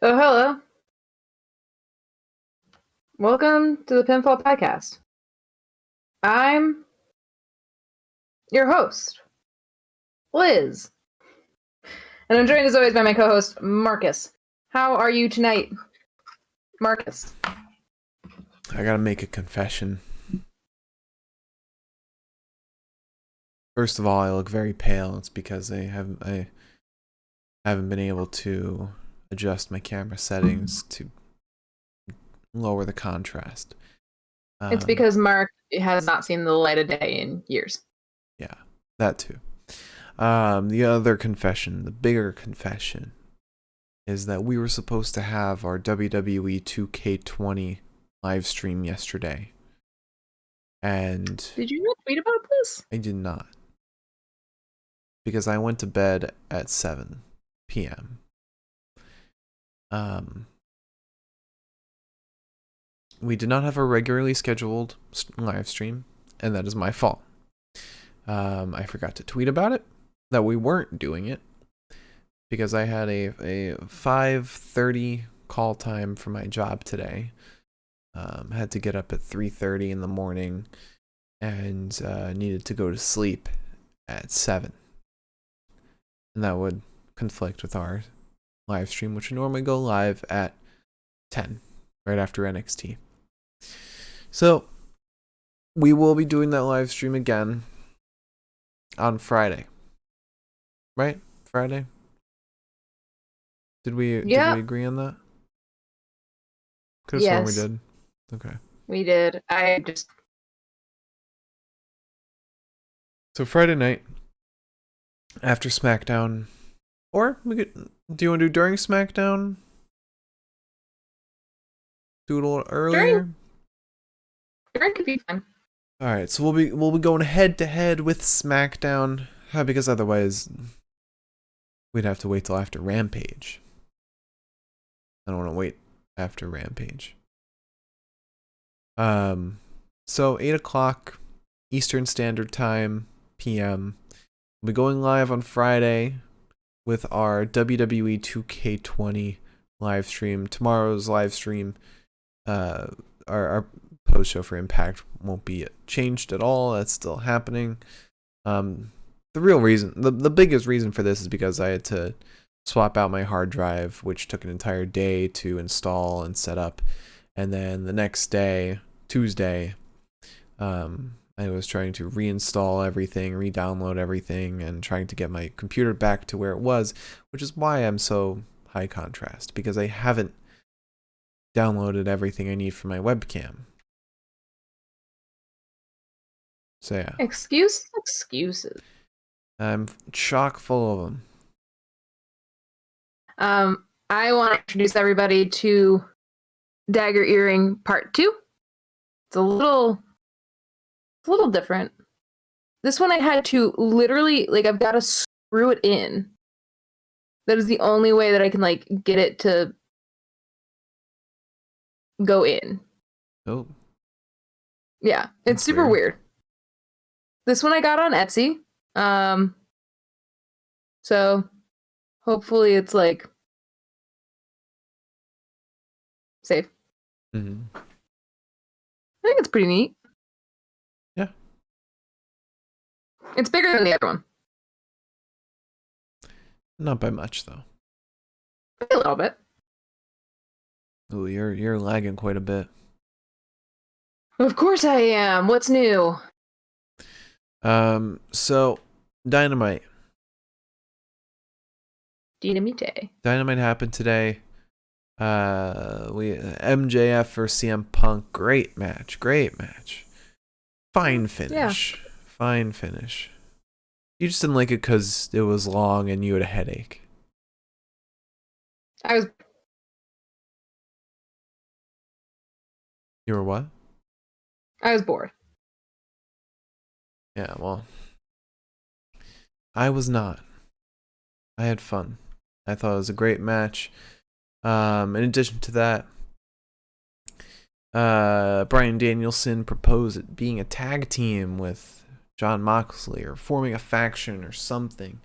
Oh, hello. Welcome to the Pinfall Podcast. I'm your host, Liz. And I'm joined as always by my co-host, Marcus. How are you tonight, Marcus? I gotta make a confession. First of all, I look very pale. It's because I haven't been able to adjust my camera settings to lower the contrast. It's because Mark has not seen the light of day in years. Yeah, that too. The other confession, the bigger confession, is that we were supposed to have our WWE 2K20 live stream yesterday. And did you not tweet about this? I did not. Because I went to bed at 7 p.m. We did not have a regularly scheduled live stream, and that is my fault. I forgot to tweet about it, that we weren't doing it, because I had a 5:30 call time for my job today. Had to get up at 3:30 in the morning, and needed to go to sleep at 7. And that would conflict with our live stream, which would normally go live at 10, right after NXT. So, we will be doing that live stream again on Friday. Right? Friday? Did we agree on that? Could have sworn we did. Okay. We did. So Friday night, after SmackDown, or we could. Do you want to do during SmackDown? Do it a little earlier. During could be fun. All right, so we'll be going head to head with SmackDown, because otherwise we'd have to wait till after Rampage. I don't want to wait after Rampage. So 8:00 Eastern Standard Time p.m. We'll be going live on Friday with our WWE 2K20 live stream. Tomorrow's live stream, our post show for Impact won't be changed at all. That's still happening. The real reason, the biggest reason for this is because I had to swap out my hard drive, which took an entire day to install and set up. And then the next day, Tuesday, I was trying to reinstall everything, re-download everything, and trying to get my computer back to where it was, which is why I'm so high contrast, because I haven't downloaded everything I need for my webcam. So yeah. Excuses. I'm chock full of them. I want to introduce everybody to Dagger Earring Part 2. It's a little different. This one I had to literally, I've got to screw it in. That is the only way that I can, get it to go in. Oh. Yeah, it's super weird. This one I got on Etsy. So hopefully it's, safe. Mm-hmm. I think it's pretty neat. Yeah. It's bigger than the other one. Not by much, though. A little bit. Ooh, you're lagging quite a bit. Of course I am. What's new? So Dynamite. Dynamite happened today. MJF for CM Punk. Great match. Fine finish. Yeah. Fine finish. You just didn't like it because it was long and you had a headache. You were what? I was bored. Yeah, well, I was not. I had fun. I thought it was a great match. In addition to that, Bryan Danielson proposed being a tag team with Jon Moxley or forming a faction or something.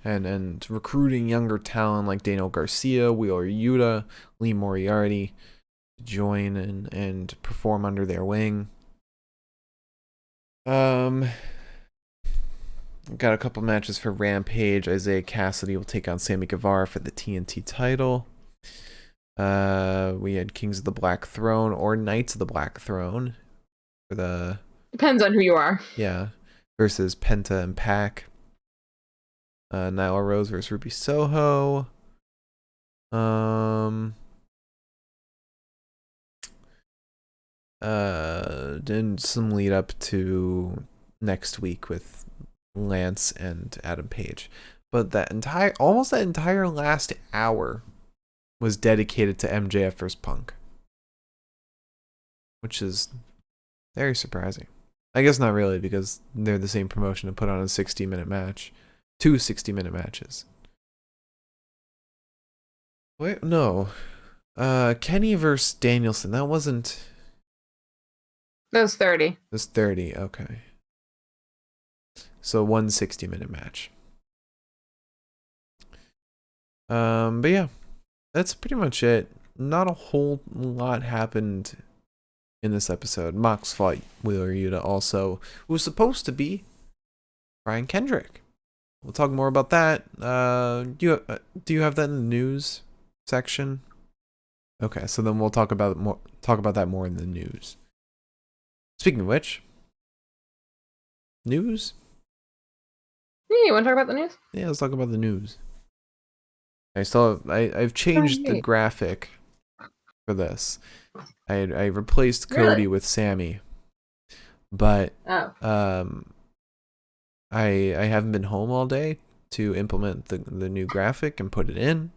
and recruiting younger talent like Daniel Garcia, Wheeler Yuta, Lee Moriarty to join and perform under their wing. Got a couple matches for Rampage. Isaiah Cassidy will take on Sammy Guevara for the TNT title. We had Kings of the Black Throne or Knights of the Black Throne for the... Depends on who you are. Yeah. Versus Penta and Pac. Nyla Rose versus Ruby Soho. Then some lead up to next week with Lance and Adam Page. But almost that entire last hour was dedicated to MJF versus Punk. Which is very surprising. I guess not really, because they're the same promotion to put on a 60-minute match. 2 60-minute matches. Wait, no. Kenny versus Danielson. That wasn't... That was 30. It was 30, okay. So 1 60-minute match. But yeah. That's pretty much it. Not a whole lot happened in this episode. Mox fought Wheeler Yuta also, who was supposed to be Brian Kendrick. We'll talk more about that. Do you have that in the news section? Okay, so then we'll talk about that more in the news. Speaking of which, news? Yeah, you want to talk about the news? Yeah, let's talk about the news. I've changed the graphic for this. I replaced Cody with Sammy, but I haven't been home all day to implement the new graphic and put it in.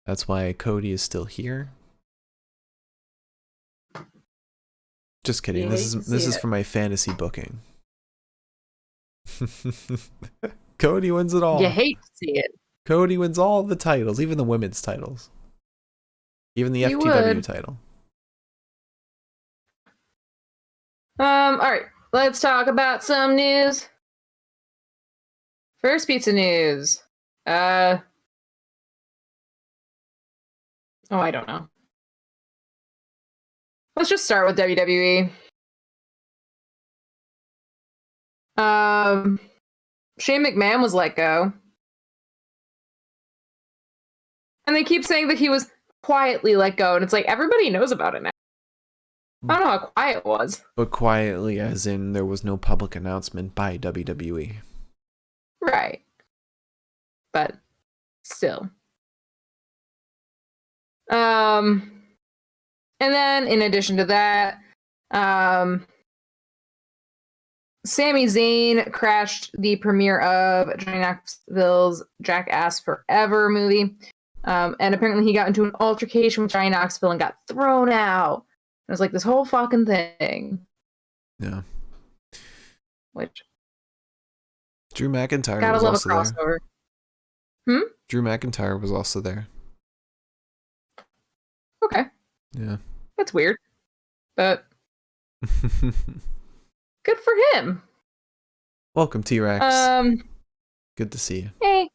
That's why Cody is still here. Just kidding. This is for my fantasy booking. Cody wins it all. You hate to see it. Cody wins all the titles, even the women's titles. Even the FTW title. Alright. Let's talk about some news. First piece of news. Oh, I don't know. Let's just start with WWE. Shane McMahon was let go. And they keep saying that he was quietly let go, and it's like, everybody knows about it now. I don't know how quiet it was. But quietly, as in there was no public announcement by WWE. Right. But still. And then, in addition to that, Sami Zayn crashed the premiere of Johnny Knoxville's Jackass Forever movie. And apparently he got into an altercation with Johnny Knoxville and got thrown out. It was like this whole fucking thing. Yeah. Which... Drew McIntyre gotta was love also a crossover. there. Drew McIntyre was also there. Okay. Yeah. That's weird. But... good for him. Welcome, T-Rex. Good to see you. Hey.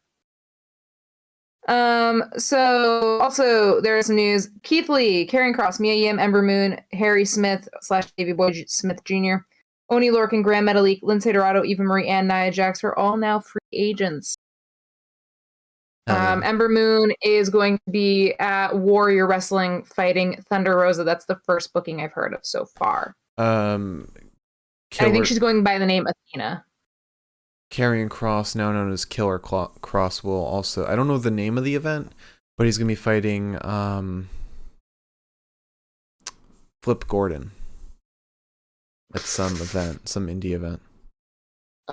So also there's some news. Keith Lee, Karrion Kross, Mia Yim, Ember Moon, Harry Smith / Davey Boy Smith Jr., Oni Lorcan, Graham Metalik, Lindsay Dorado, Eva Marie, and Nia Jax are all now free agents. Ember Moon is going to be at Warrior Wrestling fighting Thunder Rosa. That's the first booking I've heard of so far. I think she's going by the name Athena. Karrion Kross, now known as Killer Kross, will also... I don't know the name of the event, but he's going to be fighting Flip Gordon at some event, some indie event.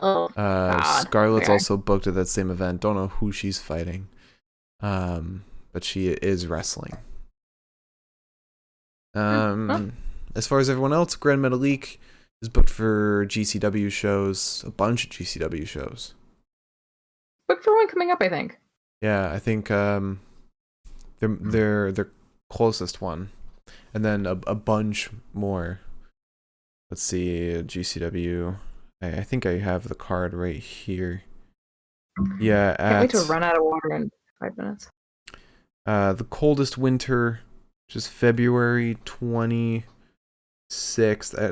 Oh, God. Scarlett's also booked at that same event. Don't know who she's fighting, but she is wrestling. As far as everyone else, Grand Metalik is booked for GCW shows, a bunch of GCW shows. Booked for one coming up, I think. Yeah, I think their closest one, and then a bunch more. Let's see, GCW. I think I have the card right here. Yeah, Can't wait to at run out of water in 5 minutes. the coldest winter, which is February 26th.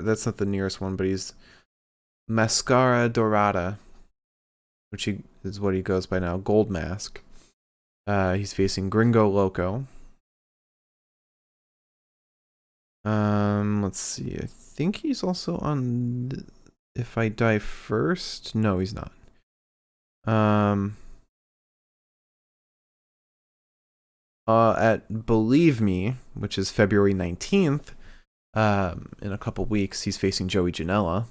That's not the nearest one, but he's Mascara Dorada, which is what he goes by now, Gold Mask. He's facing Gringo Loco. Let's see. I think he's also on If I Die First. No, he's not. At Believe Me, which is February 19th, in a couple weeks, he's facing Joey Janela.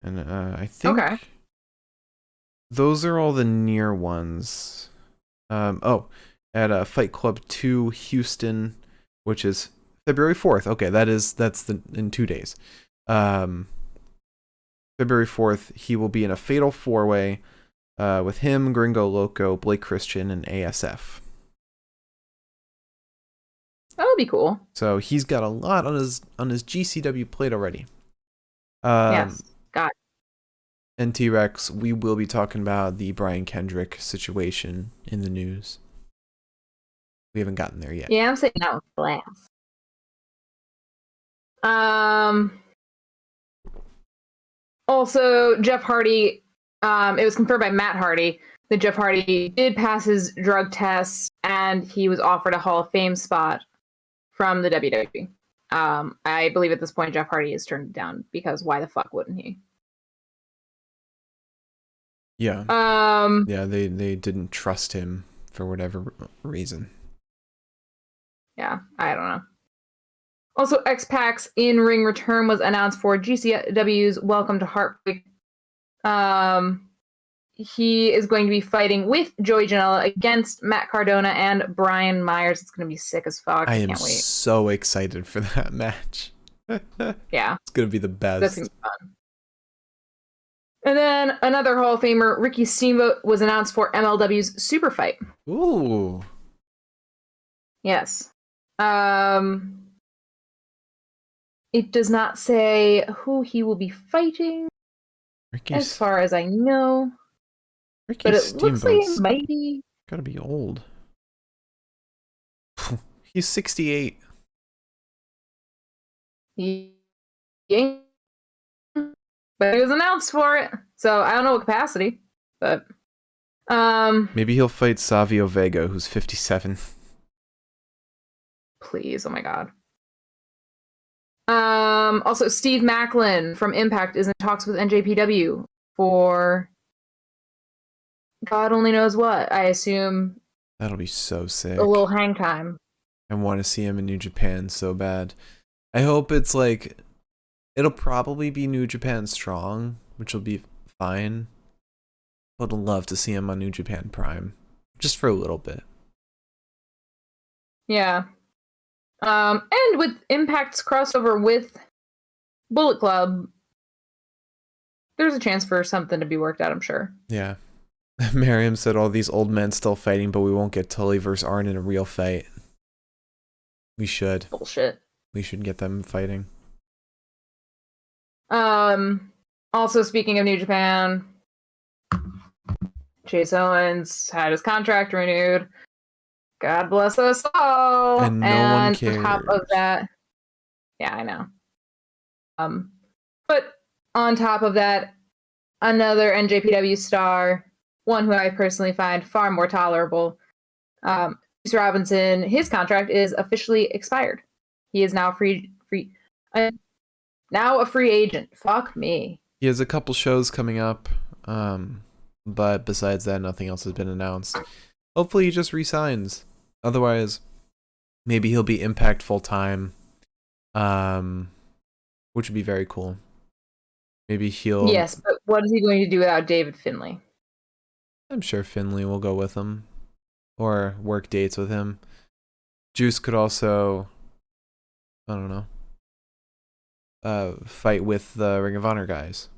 And I think those are all the near ones. At Fight Club 2 Houston, which is February 4th. Okay, that's in 2 days. February 4th, he will be in a fatal 4-way with him, Gringo Loco, Blake Christian, and ASF. That would be cool. So he's got a lot on his GCW plate already. Yes, got it. And T-Rex, we will be talking about the Brian Kendrick situation in the news. We haven't gotten there yet. Yeah, I'm saying that was last. Also, Jeff Hardy, it was confirmed by Matt Hardy that Jeff Hardy did pass his drug tests and he was offered a Hall of Fame spot from the WWE. I believe at this point Jeff Hardy has turned it down because why the fuck wouldn't he? Yeah. Yeah, they didn't trust him for whatever reason. Yeah, I don't know. Also, X-Pac's in-ring return was announced for GCW's Welcome to Heartbreak. He is going to be fighting with Joey Janela against Matt Cardona and Brian Myers. It's going to be sick as fuck. I can't am wait. so excited for that match. Yeah. It's going to be the best. That's going to be fun. And then another Hall of Famer, Ricky Steamboat, was announced for MLW's Super Fight. Ooh. Yes. It does not say who he will be fighting, as far as I know. Ricky but it looks like it might be. Gotta be old. He's 68. Yeah. But he was announced for it, so I don't know what capacity, but maybe he'll fight Savio Vega, who's 57. Please, oh my god. Also, Steve Macklin from Impact is in talks with NJPW for God only knows what. I assume that'll be so sick. A little hang time. I want to see him in New Japan so bad. I hope it's like, it'll probably be New Japan Strong, which will be fine. But I'd love to see him on New Japan Prime, just for a little bit. Yeah. And with Impact's crossover with Bullet Club, there's a chance for something to be worked out, I'm sure. Yeah. Miriam said all these old men still fighting, but we won't get Tully versus Arn in a real fight. We should. Bullshit. We should get them fighting. Also, speaking of New Japan, Chase Owens had his contract renewed. God bless us all. And no one cares. On top of that, yeah, I know. But on top of that, another NJPW star, one who I personally find far more tolerable, Juice Robinson. His contract is officially expired. He is now now a free agent. Fuck me. He has a couple shows coming up, but besides that, nothing else has been announced. Hopefully he just resigns. Otherwise, maybe he'll be Impact full-time, which would be very cool. Maybe he'll... Yes, but what is he going to do without David Finlay? I'm sure Finlay will go with him, or work dates with him. Juice could also, I don't know, fight with the Ring of Honor guys.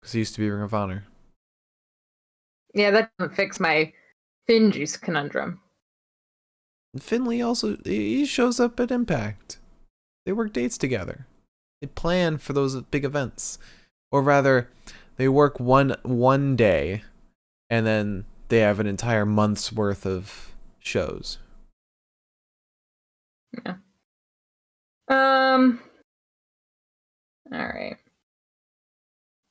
Because he used to be Ring of Honor. Yeah, that doesn't fix my Finn Juice conundrum. Finlay also, he shows up at Impact. They work dates together. They plan for those big events. or rather, they work one day, and then they have an entire month's worth of shows. Yeah. All right.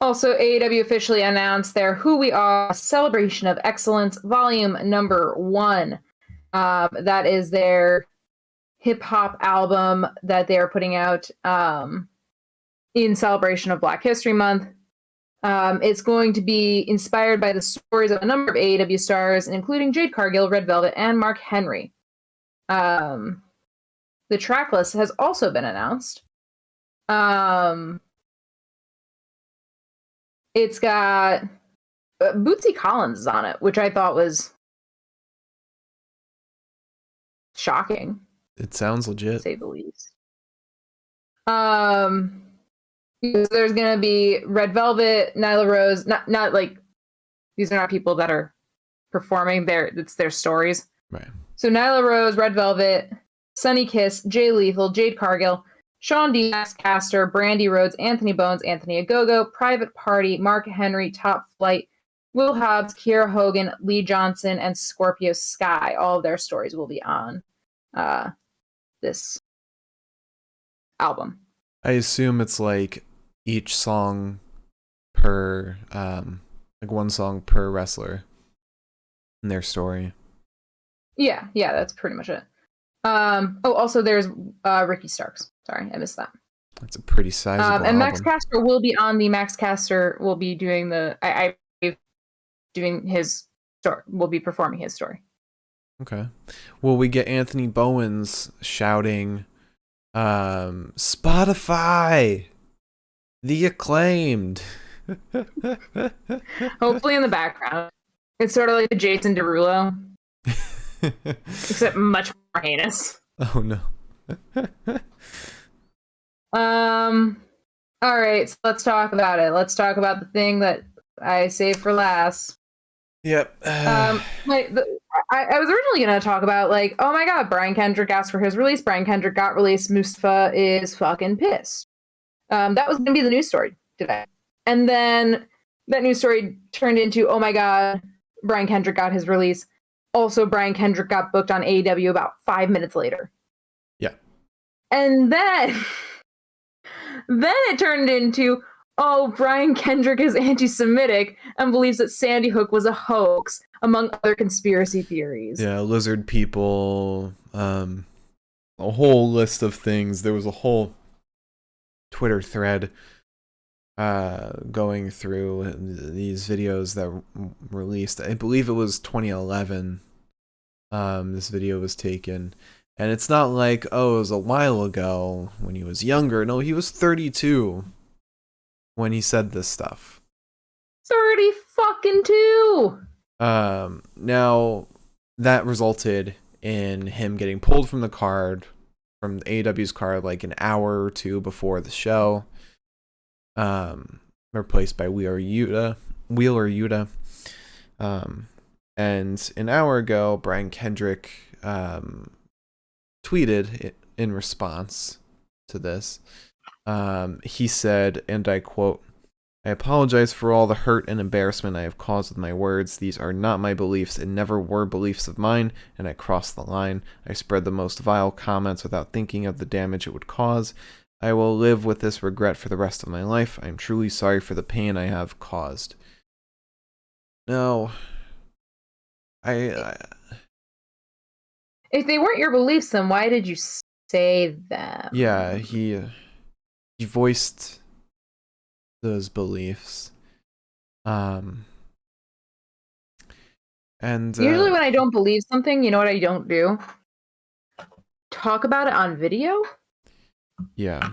Also, AEW officially announced their Who We Are Celebration of Excellence Volume Number 1. That is their hip-hop album that they are putting out in celebration of Black History Month. It's going to be inspired by the stories of a number of AEW stars, including Jade Cargill, Red Velvet, and Mark Henry. The track list has also been announced. It's got Bootsy Collins is on it, which I thought was shocking. It sounds legit, to say the least. There's gonna be Red Velvet, Nyla Rose. Not like these are not people that are performing. It's their stories. right? So Nyla Rose, Red Velvet, Sunny Kiss, Jay Lethal, Jade Cargill, Sean Diaz, Caster, Brandi Rhodes, Anthony Bones, Anthony Ogogo, Private Party, Mark Henry, Top Flight, Will Hobbs, Kiera Hogan, Lee Johnson, and Scorpio Sky. All of their stories will be on this album. I assume it's like each song per like one song per wrestler in their story. Yeah, that's pretty much it. Also there's Ricky Starks. Sorry, I missed that. That's a pretty sizable and album. Max Caster will be on the Max Caster will be doing the doing his story. Will be performing his story. Okay. Will we get Anthony Bowens shouting Spotify, the acclaimed? Hopefully in the background. It's sort of like the Jason Derulo. Except much more heinous. Oh no. All right, so let's talk about it. Let's talk about the thing that I saved for last. Yep. I was originally going to talk about, like, oh my god, Brian Kendrick asked for his release. Brian Kendrick got released. Mustafa is fucking pissed. That was going to be the news story today. And then that news story turned into, oh my god, Brian Kendrick got his release. Also, Brian Kendrick got booked on AEW about 5 minutes later. Yeah. And then it turned into, oh, Brian Kendrick is anti-Semitic and believes that Sandy Hook was a hoax, among other conspiracy theories. Yeah, lizard people, a whole list of things. There was a whole Twitter thread going through these videos that released. I believe it was 2011. This video was taken. And it's not like, oh, it was a while ago when he was younger. No, he was 32 when he said this stuff. 30 fucking 2! Now, that resulted in him getting pulled from the card, from AEW's card, like an hour or two before the show. Replaced by Wheeler Yuta. And an hour ago, Brian Kendrick tweeted in response to this. He said, and I quote, "I apologize for all the hurt and embarrassment I have caused with my words. These are not my beliefs and never were beliefs of mine, and I crossed the line. I spread the most vile comments without thinking of the damage it would cause. I will live with this regret for the rest of my life. I am truly sorry for the pain I have caused." No. If they weren't your beliefs, then why did you say them? Yeah, he voiced those beliefs. And usually when I don't believe something, you know what I don't do? Talk about it on video? Yeah.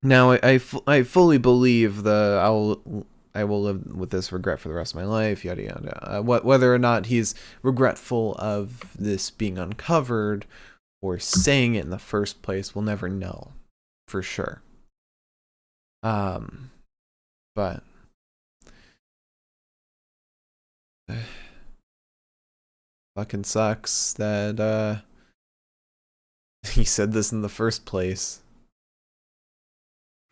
Now I fully believe I will live with this regret for the rest of my life, yada yada. Whether or not he's regretful of this being uncovered or saying it in the first place, we'll never know for sure. But fucking sucks that he said this in the first place.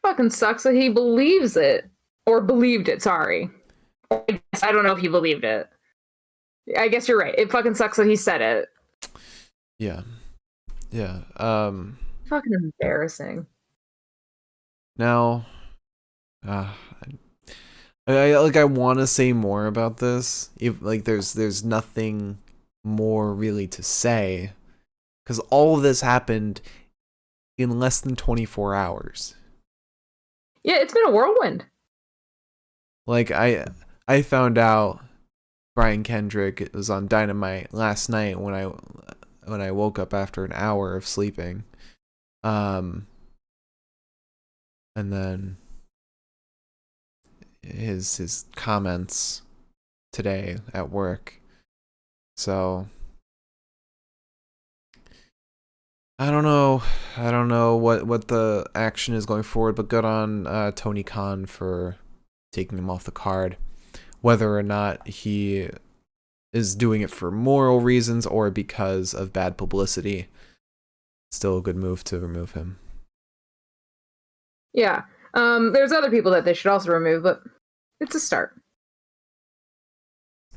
fucking sucks that he believes it. Or believed it, sorry. I don't know if he believed it. I guess you're right. It fucking sucks that he said it. Yeah. Yeah. Fucking embarrassing. Now, I want to say more about this. If like there's nothing more really to say, because all of this happened in less than 24 hours. Yeah, it's been a whirlwind. Like I found out Brian Kendrick was on Dynamite last night when I woke up after an hour of sleeping. And then his comments today at work. So I don't know what the action is going forward, but good on Tony Khan for taking him off the card. Whether or not he is doing it for moral reasons or because of bad publicity, still a good move to remove him. Yeah. There's other people that they should also remove, but it's a start.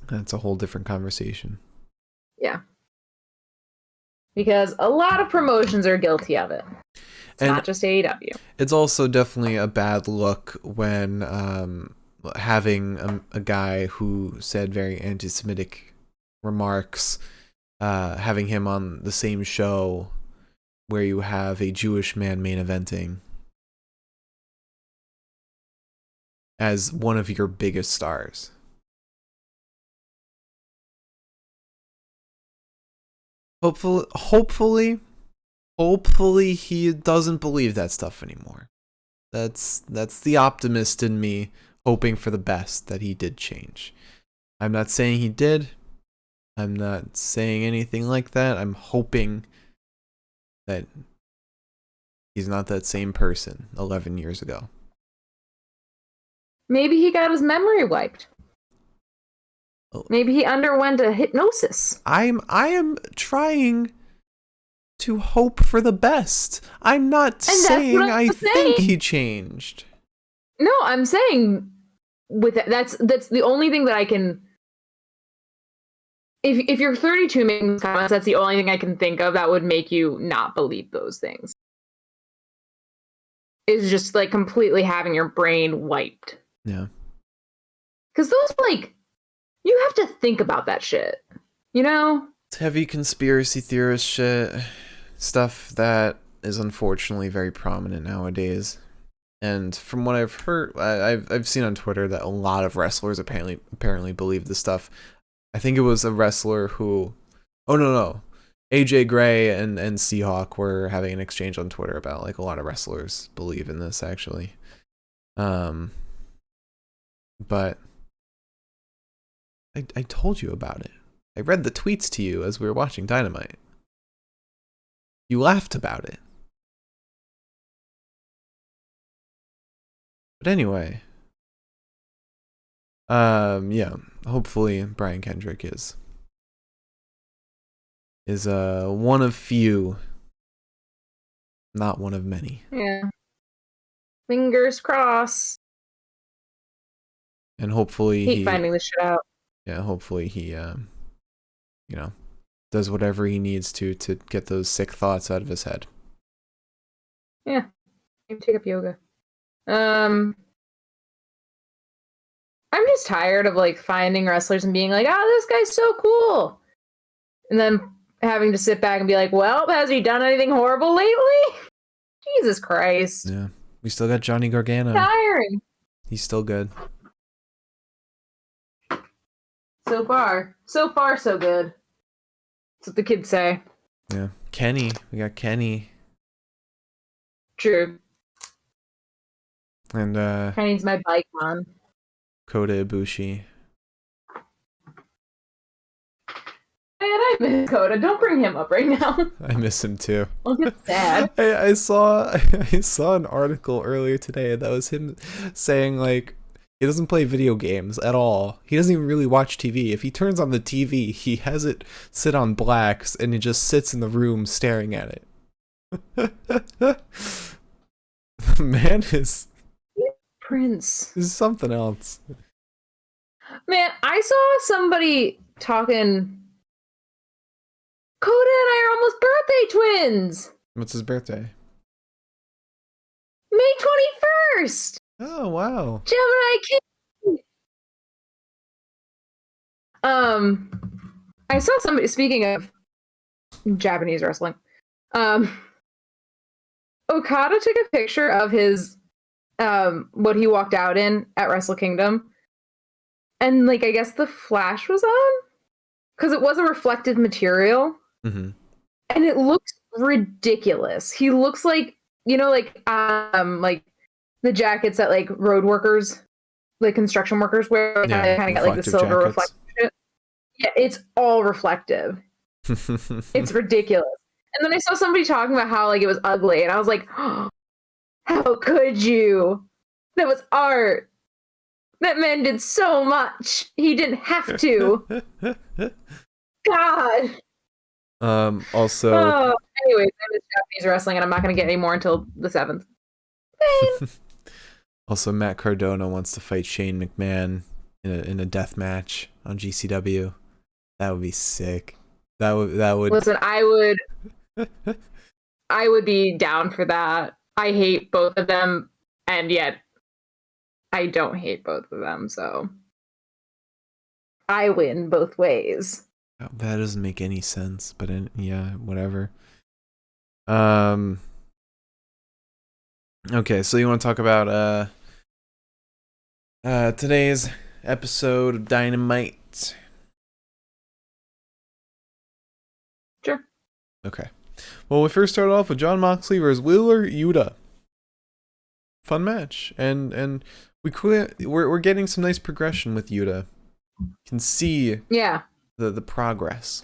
That's a whole different conversation. Yeah. Because a lot of promotions are guilty of it. It's not just AEW. It's also definitely a bad look when having a guy who said very anti-Semitic remarks, having him on the same show where you have a Jewish man main eventing as one of your biggest stars. Hopefully he doesn't believe that stuff anymore. That's the optimist in me hoping for the best that he did change. I'm not saying he did. I'm not saying anything like that. I'm hoping that he's not that same person 11 years ago. Maybe he got his memory wiped. Maybe he underwent a hypnosis. I am trying to hope for the best. I'm not saying I think he changed. No, I'm saying with that's the only thing that I can. If you're 32 making comments, that's the only thing I can think of that would make you not believe those things. Is just like completely having your brain wiped. Yeah. Because those like. You have to think about that shit, you know? It's heavy conspiracy theorist shit. Stuff that is unfortunately very prominent nowadays. And from what I've heard, I've seen on Twitter that a lot of wrestlers apparently believe this stuff. I think it was a wrestler who... Oh, no. AJ Gray and Seahawk were having an exchange on Twitter about like a lot of wrestlers believe in this, actually. But... I told you about it. I read the tweets to you as we were watching Dynamite. You laughed about it. But anyway. Yeah. Hopefully Brian Kendrick is one of few. Not one of many. Yeah. Fingers crossed. And hopefully Keep finding this shit out. Yeah, hopefully he, does whatever he needs to get those sick thoughts out of his head. Yeah, maybe take up yoga. I'm just tired of like finding wrestlers and being like, "Oh, this guy's so cool," and then having to sit back and be like, "Well, has he done anything horrible lately?" Jesus Christ. Yeah, we still got Johnny Gargano. Tiring. He's still good. So far, so good. That's what the kids say. Yeah. Kenny. We got Kenny. True. And, Kenny's my bike man. Kota Ibushi. Man, I miss Kota. Don't bring him up right now. I miss him too. I'll get sad. I saw an article earlier today that was him saying, like, he doesn't play video games at all. He doesn't even really watch TV. If he turns on the TV, he has it sit on blacks and he just sits in the room staring at it. Man is Prince. something else. Man, I saw somebody talking. Coda and I are almost birthday twins. What's his birthday? May 21st. Oh, wow. Gemini King. I saw somebody, speaking of Japanese wrestling, Okada took a picture of his what he walked out in at Wrestle Kingdom, and like I guess the flash was on because it was a reflective material, Mm-hmm. and it looks ridiculous. He looks like, you know, like the jackets that like road workers, like construction workers wear, like, Yeah, kind of got like the silver reflective shit. Yeah, it's all reflective. It's ridiculous. And then I saw somebody talking about how like it was ugly, and I was like, oh, how could you? That was art. That man did so much. He didn't have to. God. Also. Oh, anyways, I miss Japanese wrestling, and I'm not going to get any more until the 7th. Also, Matt Cardona wants to fight Shane McMahon in a death match on GCW. That would be sick. That would. Listen, I would be down for that. I hate both of them, and yet I don't hate both of them, so I win both ways. That doesn't make any sense, but yeah, whatever. Okay, so you want to talk about today's episode of Dynamite? Sure. Okay. Well, we first start off with Jon Moxley versus Wheeler Yuta. Fun match, and we're getting some nice progression with Yuta. You can see the progress.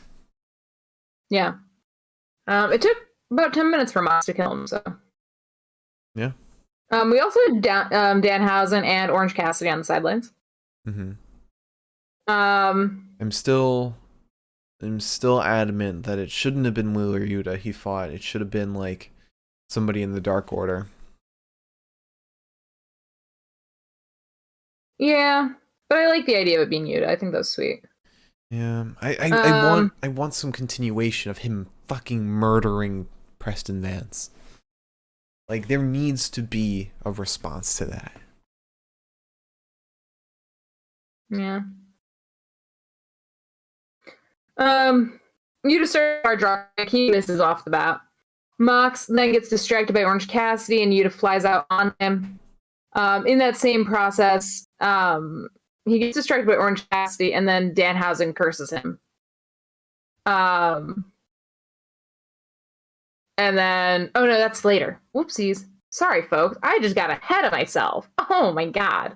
Yeah. It took about 10 minutes for Mox to kill him, so. Yeah. We also had Danhausen and Orange Cassidy on the sidelines. Mm-hmm. I'm still adamant that it shouldn't have been Wheeler Yuta he fought. It should have been like somebody in the Dark Order. Yeah, but I like the idea of it being Yuta. I think that's sweet. Yeah, I want some continuation of him fucking murdering Preston Vance. Like, there needs to be a response to that. Yeah. Yuta starts our drop kick. He misses off the bat. Mox then gets distracted by Orange Cassidy, and Yuta flies out on him. In that same process, he gets distracted by Orange Cassidy, and then Danhausen curses him. And then, oh no, that's later. Whoopsies. Sorry, folks. I just got ahead of myself. Oh my god.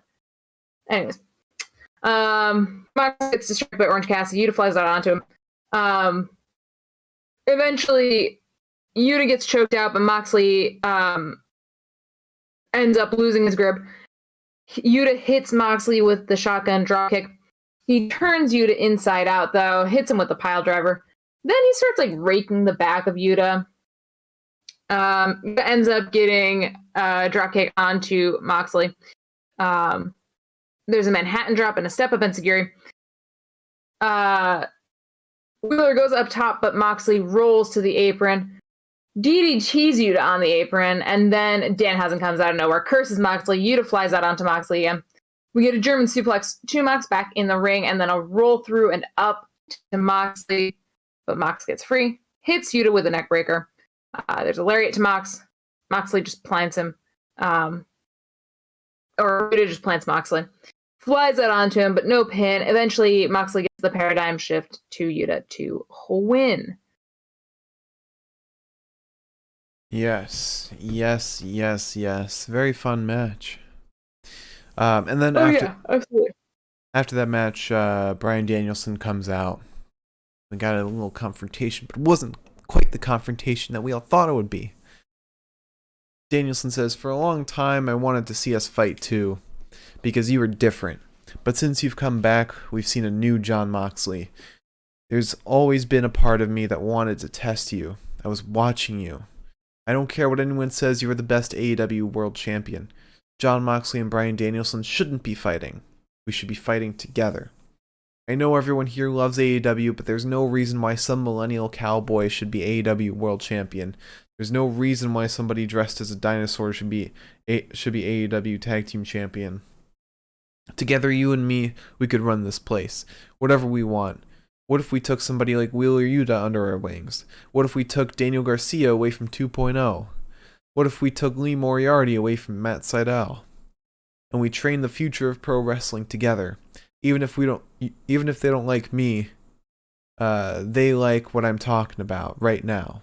Anyways. Mox gets distracted by Orange Cassidy. Yuta flies out onto him. Eventually, Yuta gets choked out, but Moxley ends up losing his grip. Yuta hits Moxley with the shotgun dropkick. He turns Yuta inside out, though, hits him with the pile driver. Then he starts like raking the back of Yuta. Ends up getting a dropkick onto Moxley. There's a Manhattan drop and a step up enziguri. Wheeler goes up top, but Moxley rolls to the apron. DDTs Yuta on the apron, and then Danhausen comes out of nowhere, curses Moxley. Yuta flies out onto Moxley again. We get a German suplex to Mox back in the ring, and then a roll through and up to Moxley, but Mox gets free, hits Yuta with a neck breaker. There's a lariat to Mox. Moxley just plants him. Or Yuta just plants Moxley. Flies out onto him, but no pin. Eventually, Moxley gets the paradigm shift to Yuta to win. Yes. Very fun match. And then after that match, Bryan Danielson comes out. We got a little confrontation, but it wasn't quite the confrontation that we all thought it would be. Danielson says, "For a long time, I wanted to see us fight too, because you were different. But since you've come back, we've seen a new Jon Moxley. There's always been a part of me that wanted to test you. I was watching you. I don't care what anyone says, you're the best AEW World Champion. Jon Moxley and Bryan Danielson shouldn't be fighting. We should be fighting together. I know everyone here loves AEW, but there's no reason why some millennial cowboy should be AEW World Champion. There's no reason why somebody dressed as a dinosaur should be AEW Tag Team Champion. Together, you and me, we could run this place. Whatever we want. What if we took somebody like Wheeler Yuta under our wings? What if we took Daniel Garcia away from 2.0? What if we took Lee Moriarty away from Matt Sydal? And we train the future of pro wrestling together. Even if they don't like me, they like what I'm talking about right now.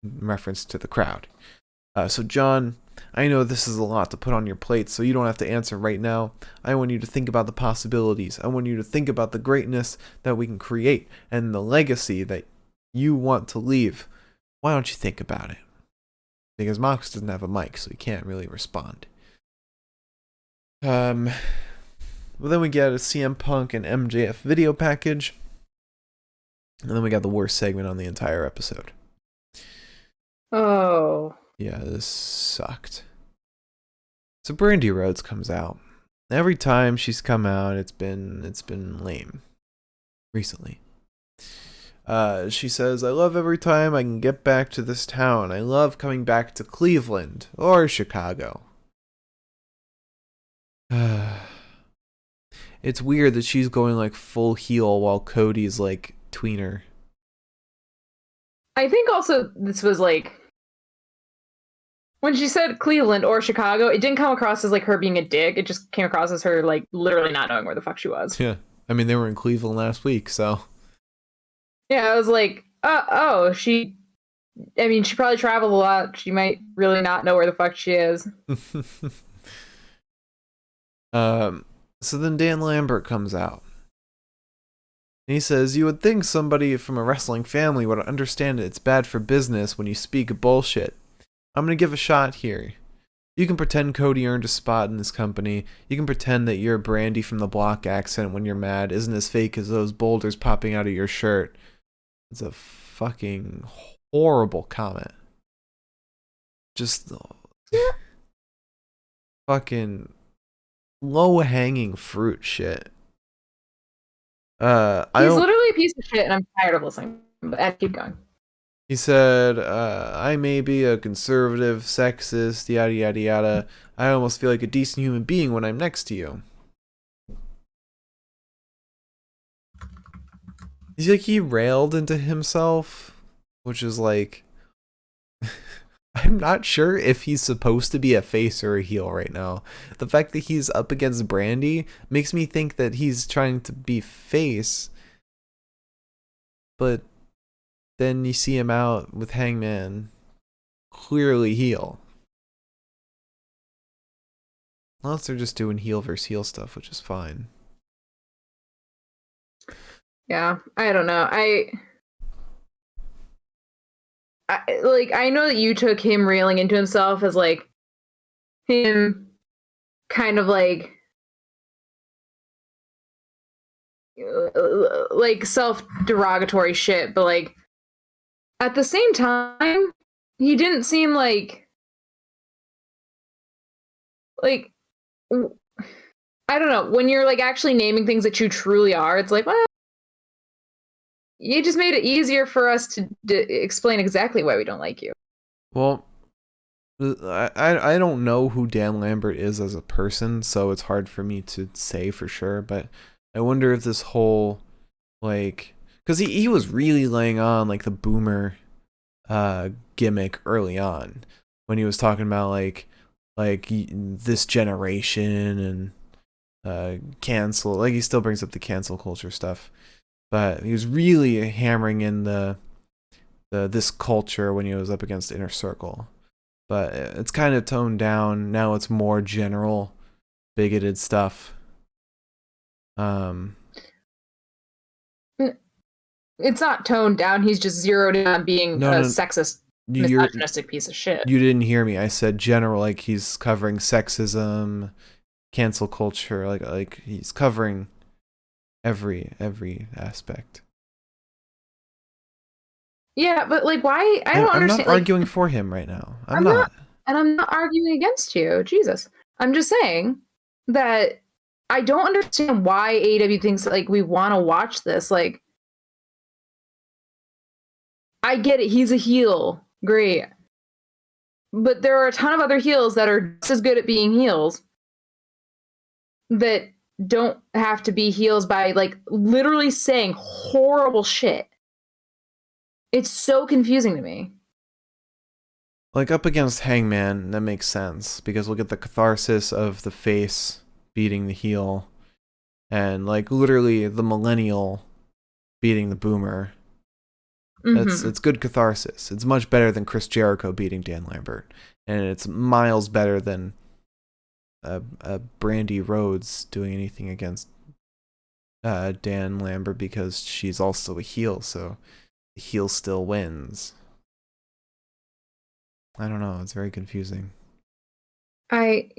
In reference to the crowd. So John, I know this is a lot to put on your plate, so you don't have to answer right now. I want you to think about the possibilities. I want you to think about the greatness that we can create and the legacy that you want to leave. Why don't you think about it? Because Mox doesn't have a mic, so he can't really respond. Well, then we get a CM Punk and MJF video package. And then we got the worst segment on the entire episode. Oh. Yeah, this sucked. So Brandi Rhodes comes out. Every time she's come out, it's been lame. Recently. She says, I love every time I can get back to this town. I love coming back to Cleveland or Chicago. It's weird that she's going like full heel while Cody's like tweener. I think also this was like, when she said Cleveland or Chicago, it didn't come across as like her being a dick. It just came across as her like literally not knowing where the fuck she was. Yeah. I mean, they were in Cleveland last week, so. Yeah, I was like, she probably traveled a lot. She might really not know where the fuck she is. So then Dan Lambert comes out. And he says, you would think somebody from a wrestling family would understand it's bad for business when you speak bullshit. I'm going to give a shot here. You can pretend Cody earned a spot in this company. You can pretend that your Brandi from the Block accent when you're mad isn't as fake as those boulders popping out of your shirt. It's a fucking horrible comment. Just fucking low-hanging fruit shit. He's literally a piece of shit, and I'm tired of listening. But keep going. He said, I may be a conservative, sexist, yada yada yada. I almost feel like a decent human being when I'm next to you. He's like, he railed into himself, which is like, I'm not sure if he's supposed to be a face or a heel right now. The fact that he's up against Brandi makes me think that he's trying to be face, but then you see him out with Hangman, clearly heel. Unless they're just doing heel versus heel stuff, which is fine. Yeah, I don't know. I know that you took him railing into himself as like him kind of like self-derogatory shit, but like at the same time, he didn't seem like I don't know, when you're like actually naming things that you truly are, it's like, well, you just made it easier for us to explain exactly why we don't like you. Well, I don't know who Dan Lambert is as a person, so it's hard for me to say for sure, but I wonder if this whole, like, because he was really laying on, like, the boomer gimmick early on, when he was talking about, like this generation and cancel, like, he still brings up the cancel culture stuff, but he was really hammering in this culture when he was up against Inner Circle. But it's kind of toned down. Now it's more general, bigoted stuff. It's not toned down. He's just zeroed in on being a sexist, misogynistic piece of shit. You didn't hear me. I said general, like he's covering sexism, cancel culture, like he's covering every aspect. Yeah, but like, why? I don't I'm understand. not arguing for him right now. I'm not, not. and I'm not arguing against you. Jesus, I'm just saying that I don't understand why AEW thinks like we want to watch this. Like, I get it. He's a heel. Great. But there are a ton of other heels that are just as good at being heels that don't have to be heels by like literally saying horrible shit. It's so confusing to me. Like, up against Hangman, that makes sense, because look at the catharsis of the face beating the heel, and like literally the millennial beating the boomer. It's good catharsis. It's much better than Chris Jericho beating Dan Lambert, and it's miles better than Brandi Rhodes doing anything against Dan Lambert, because she's also a heel, so the heel still wins. I don't know. It's very confusing. I'm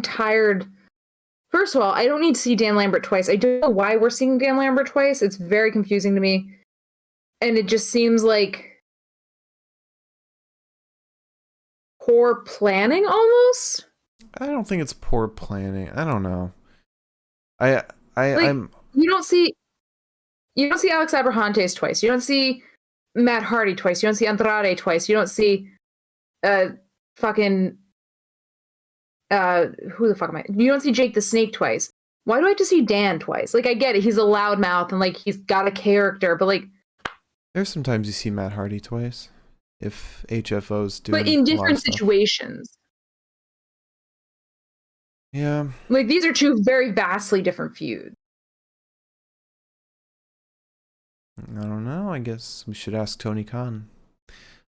tired. First of all, I don't need to see Dan Lambert twice. I don't know why we're seeing Dan Lambert twice. It's very confusing to me. And it just seems like poor planning almost. I don't think it's poor planning. I don't know. I'm you don't see Alex Abrahantes twice. You don't see Matt Hardy twice. You don't see Andrade twice. You don't see fucking who the fuck am I? You don't see Jake the Snake twice. Why do I have to see Dan twice? Like, I get it, he's a loudmouth and like he's got a character, but like there's sometimes you see Matt Hardy twice if HFO's doing, but in different situations. Yeah. Like, these are two very vastly different feuds. I don't know. I guess we should ask Tony Khan.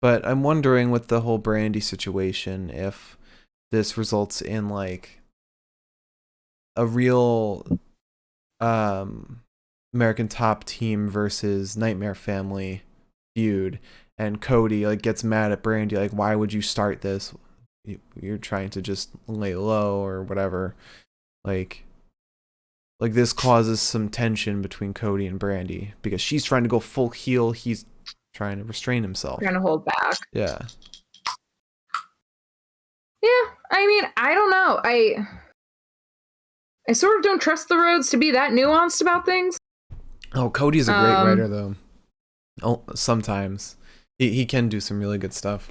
But I'm wondering with the whole Brandi situation if this results in like a real American Top Team versus Nightmare Family feud, and Cody like gets mad at Brandi, like, why would you start this? You're trying to just lay low or whatever. Like this causes some tension between Cody and Brandi because she's trying to go full heel, he's trying to restrain himself. Trying to hold back. Yeah. Yeah, I mean, I don't know. I sort of don't trust the Rhodes to be that nuanced about things. Oh, Cody's a great writer, though. Oh, sometimes. He can do some really good stuff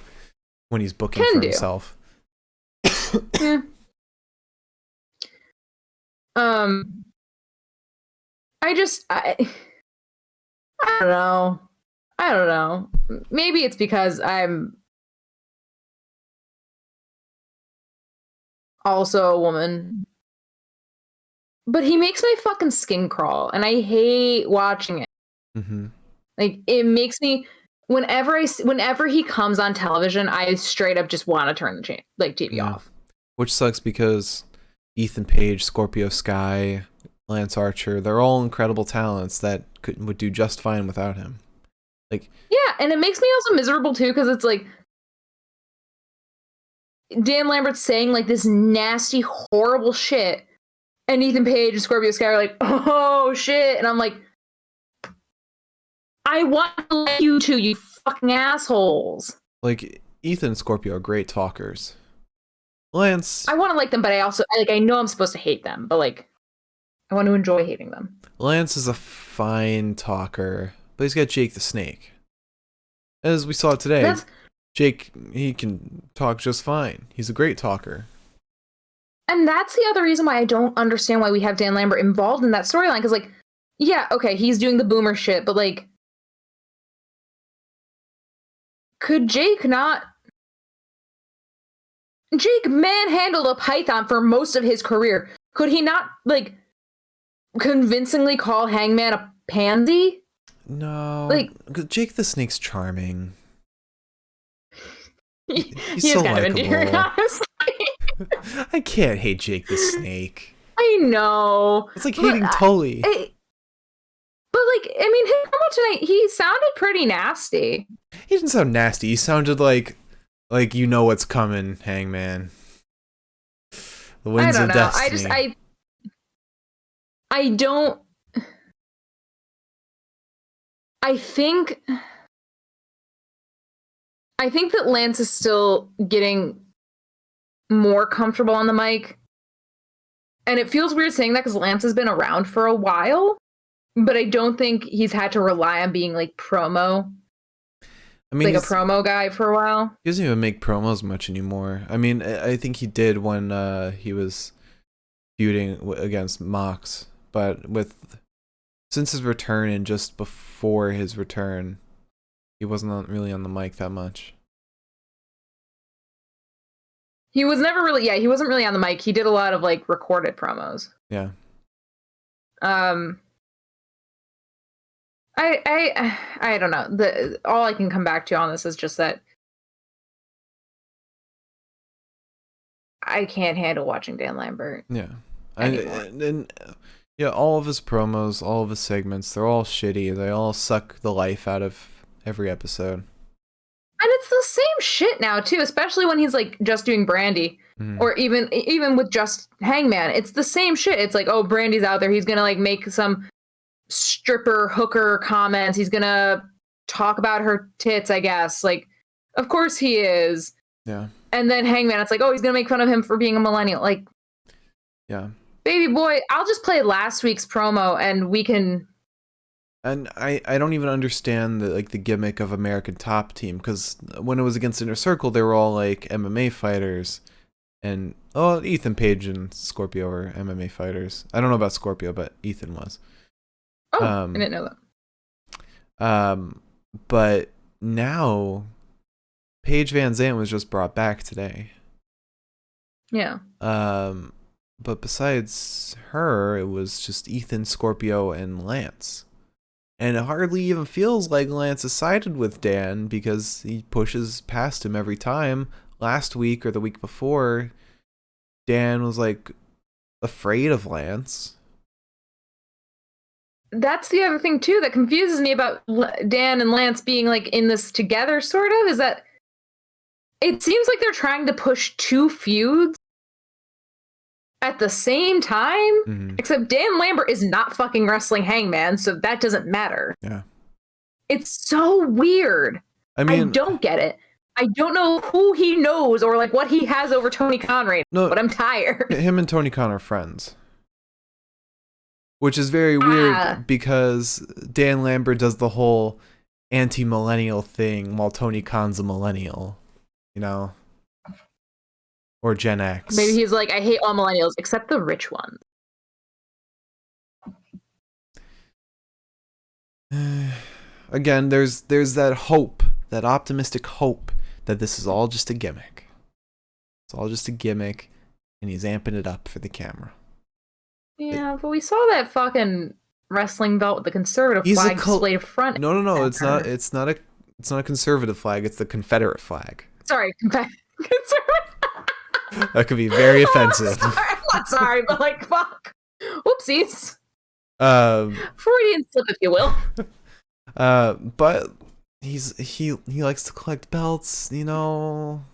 when he's booking for himself. Yeah. I don't know. I don't know. Maybe it's because I'm also a woman. But he makes my fucking skin crawl, and I hate watching it. Mm-hmm. Like, it makes me, whenever he comes on television, I straight up just want to turn the TV off. Which sucks because Ethan Page, Scorpio Sky, Lance Archer, they're all incredible talents that would do just fine without him. Like, yeah, and it makes me also miserable too, because it's like Dan Lambert's saying like this nasty, horrible shit, and Ethan Page and Scorpio Sky are like, oh shit, and I'm like, I want to let you two, you fucking assholes. Like, Ethan and Scorpio are great talkers. Lance, I want to like them, but I know I'm supposed to hate them, but like, I want to enjoy hating them. Lance is a fine talker, but he's got Jake the Snake. As we saw today, Jake, he can talk just fine. He's a great talker. And that's the other reason why I don't understand why we have Dan Lambert involved in that storyline. Because, like, yeah, okay, he's doing the boomer shit, but, like, could Jake not... Jake manhandled a python for most of his career. Could he not, like, convincingly call Hangman a pansy? No. Like, Jake the Snake's charming. He's so kind of endearing, honestly. I can't hate Jake the Snake. I know. It's like hating Tully. But, like, I mean, him tonight, he sounded pretty nasty. He didn't sound nasty. He sounded like you know what's coming, Hangman. The winds of destiny. I don't... I think I think that Lance is still getting more comfortable on the mic. And it feels weird saying that because Lance has been around for a while, but I don't think he's had to rely on being like promo. I mean, like a promo guy for a while. He doesn't even make promos much anymore. I mean, I think he did when he was feuding against Mox, but since his return and just before his return, he wasn't really on the mic that much. He was never really, he wasn't really on the mic. He did a lot of like recorded promos. Yeah. I don't know. All I can come back to on this is just that I can't handle watching Dan Lambert. Yeah. And all of his promos, all of his segments, they're all shitty. They all suck the life out of every episode. And it's the same shit now too, especially when he's like just doing Brandi, or even with just Hangman. It's the same shit. It's like, oh, Brandi's out there. He's gonna like make some stripper hooker comments. He's gonna talk about her tits, I guess. Like, of course he is. Yeah. And then Hangman, it's like, oh, he's gonna make fun of him for being a millennial. Like, yeah, baby boy, I'll just play last week's promo and we can. And I don't even understand the gimmick of American Top Team, because when it was against Inner Circle, they were all like MMA fighters, and Ethan Page and Scorpio were MMA fighters. I don't know about Scorpio, but Ethan was. Oh, I didn't know that. But now, Paige Van Zandt was just brought back today. Yeah. But besides her, it was just Ethan, Scorpio, and Lance. And it hardly even feels like Lance is sided with Dan because he pushes past him every time. Last week or the week before, Dan was like afraid of Lance. That's the other thing too that confuses me about Dan and Lance being like in this together, sort of, is that it seems like they're trying to push two feuds at the same time, except Dan Lambert is not fucking wrestling Hangman, so that doesn't matter. Yeah. It's so weird. I mean, I don't get it. I don't know who he knows or like what he has over Tony Khan right now, but I'm tired. Him and Tony Khan are friends. Which is very weird because Dan Lambert does the whole anti-millennial thing while Tony Khan's a millennial, you know? Or Gen X. Maybe he's like, I hate all millennials except the rich ones. Again, there's that hope, that optimistic hope that this is all just a gimmick. It's all just a gimmick, and he's amping it up for the camera. Yeah, but we saw that fucking wrestling belt with the conservative flag displayed front. No, it's not a conservative flag, it's the Confederate flag. Sorry, conservative. That could be very offensive. I'm not sorry, but like, fuck. Whoopsies. Freudian slip, if you will. But he likes to collect belts, you know.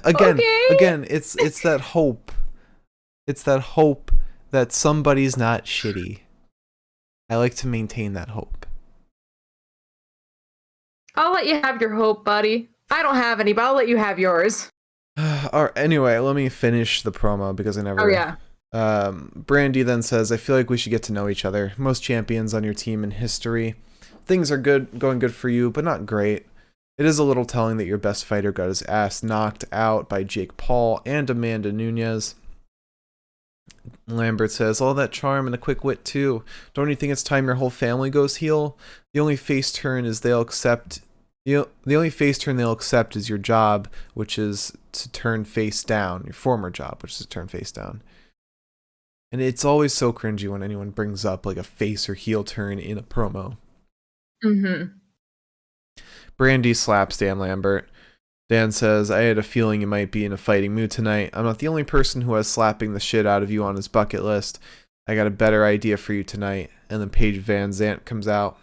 Again, it's that hope. It's that hope that somebody's not shitty. I like to maintain that hope. I'll let you have your hope, buddy. I don't have any, but I'll let you have yours. Anyway, let me finish the promo because I never... Oh, yeah. Brandi then says, I feel like we should get to know each other. Most champions on your team in history. Things are going good for you, but not great. It is a little telling that your best fighter got his ass knocked out by Jake Paul and Amanda Nunes. Lambert says, all that charm and a quick wit too. Don't you think it's time your whole family goes heel? The only face turn they'll accept is your job, which is to turn face down. Your former job, which is to turn face down. And it's always so cringy when anyone brings up like a face or heel turn in a promo. Brandi slaps Dan Lambert. Dan says, I had a feeling you might be in a fighting mood tonight. I'm not the only person who has slapping the shit out of you on his bucket list. I got a better idea for you tonight. And then Paige Van Zandt comes out,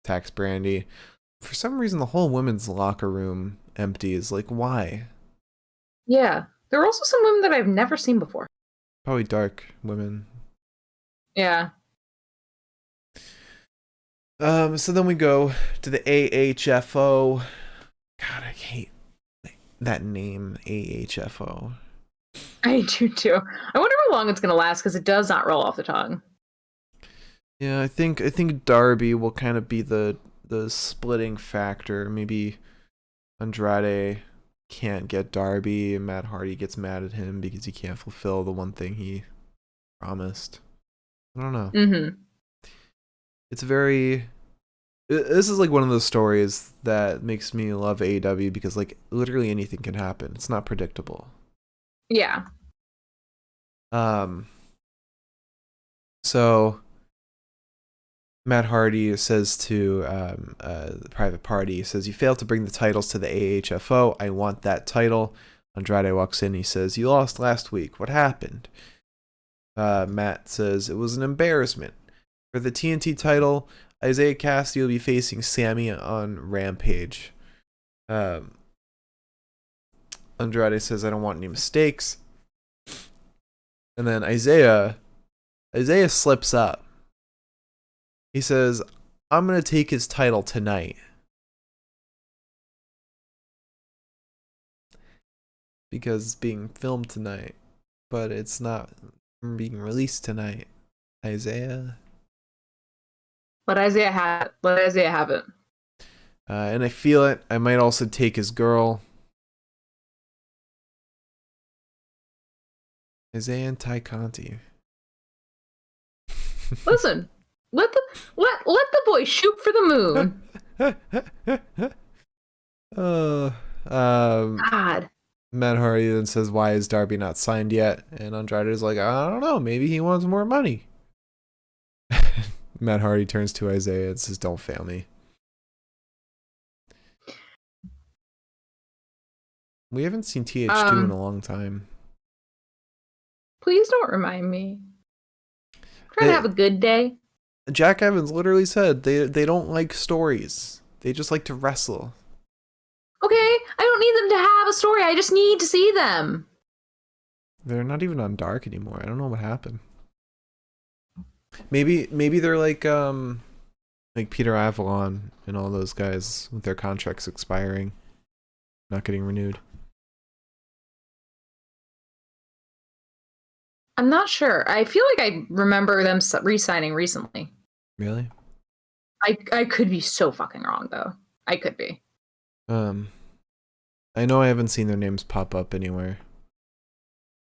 attacks Brandi. For some reason, the whole women's locker room empties. Like, why? Yeah. There are also some women that I've never seen before. Probably dark women. Yeah. So then we go to the AHFO. God, I hate that name, AHFO. I do too. I wonder how long it's gonna last because it does not roll off the tongue. Yeah, I think Darby will kind of be the splitting factor. Maybe Andrade can't get Darby, and Matt Hardy gets mad at him because he can't fulfill the one thing he promised. I don't know. Mm-hmm. It's very. This is like one of those stories that makes me love AEW because like literally anything can happen. It's not predictable. Yeah. So Matt Hardy says to the Private Party, he says, "You failed to bring the titles to the AHFO. I want that title." Andrade walks in. He says, "You lost last week. What happened?" Matt says, "It was an embarrassment. For the TNT title, Isaiah Cassidy will be facing Sammy on Rampage." Andrade says, "I don't want any mistakes." And then Isaiah slips up. He says, "I'm going to take his title tonight." Because it's being filmed tonight. But it's not being released tonight. Isaiah. Let Isaiah have it. And I feel it. I might also take his girl. Isaiah and Ty Conti. Listen, let the boy shoot for the moon. God. Matt Hardy then says, "Why is Darby not signed yet?" And Andrade is like, "I don't know. Maybe he wants more money." Matt Hardy turns to Isaiah and says, "Don't fail me." We haven't seen TH2 in a long time. Please don't remind me. I'm trying to have a good day. Jack Evans literally said they don't like stories. They just like to wrestle. Okay, I don't need them to have a story. I just need to see them. They're not even on Dark anymore. I don't know what happened. Maybe they're like Peter Avalon and all those guys with their contracts expiring, not getting renewed. I'm not sure. I feel like I remember them re-signing recently. Really? I could be so fucking wrong though. I could be. I know I haven't seen their names pop up anywhere,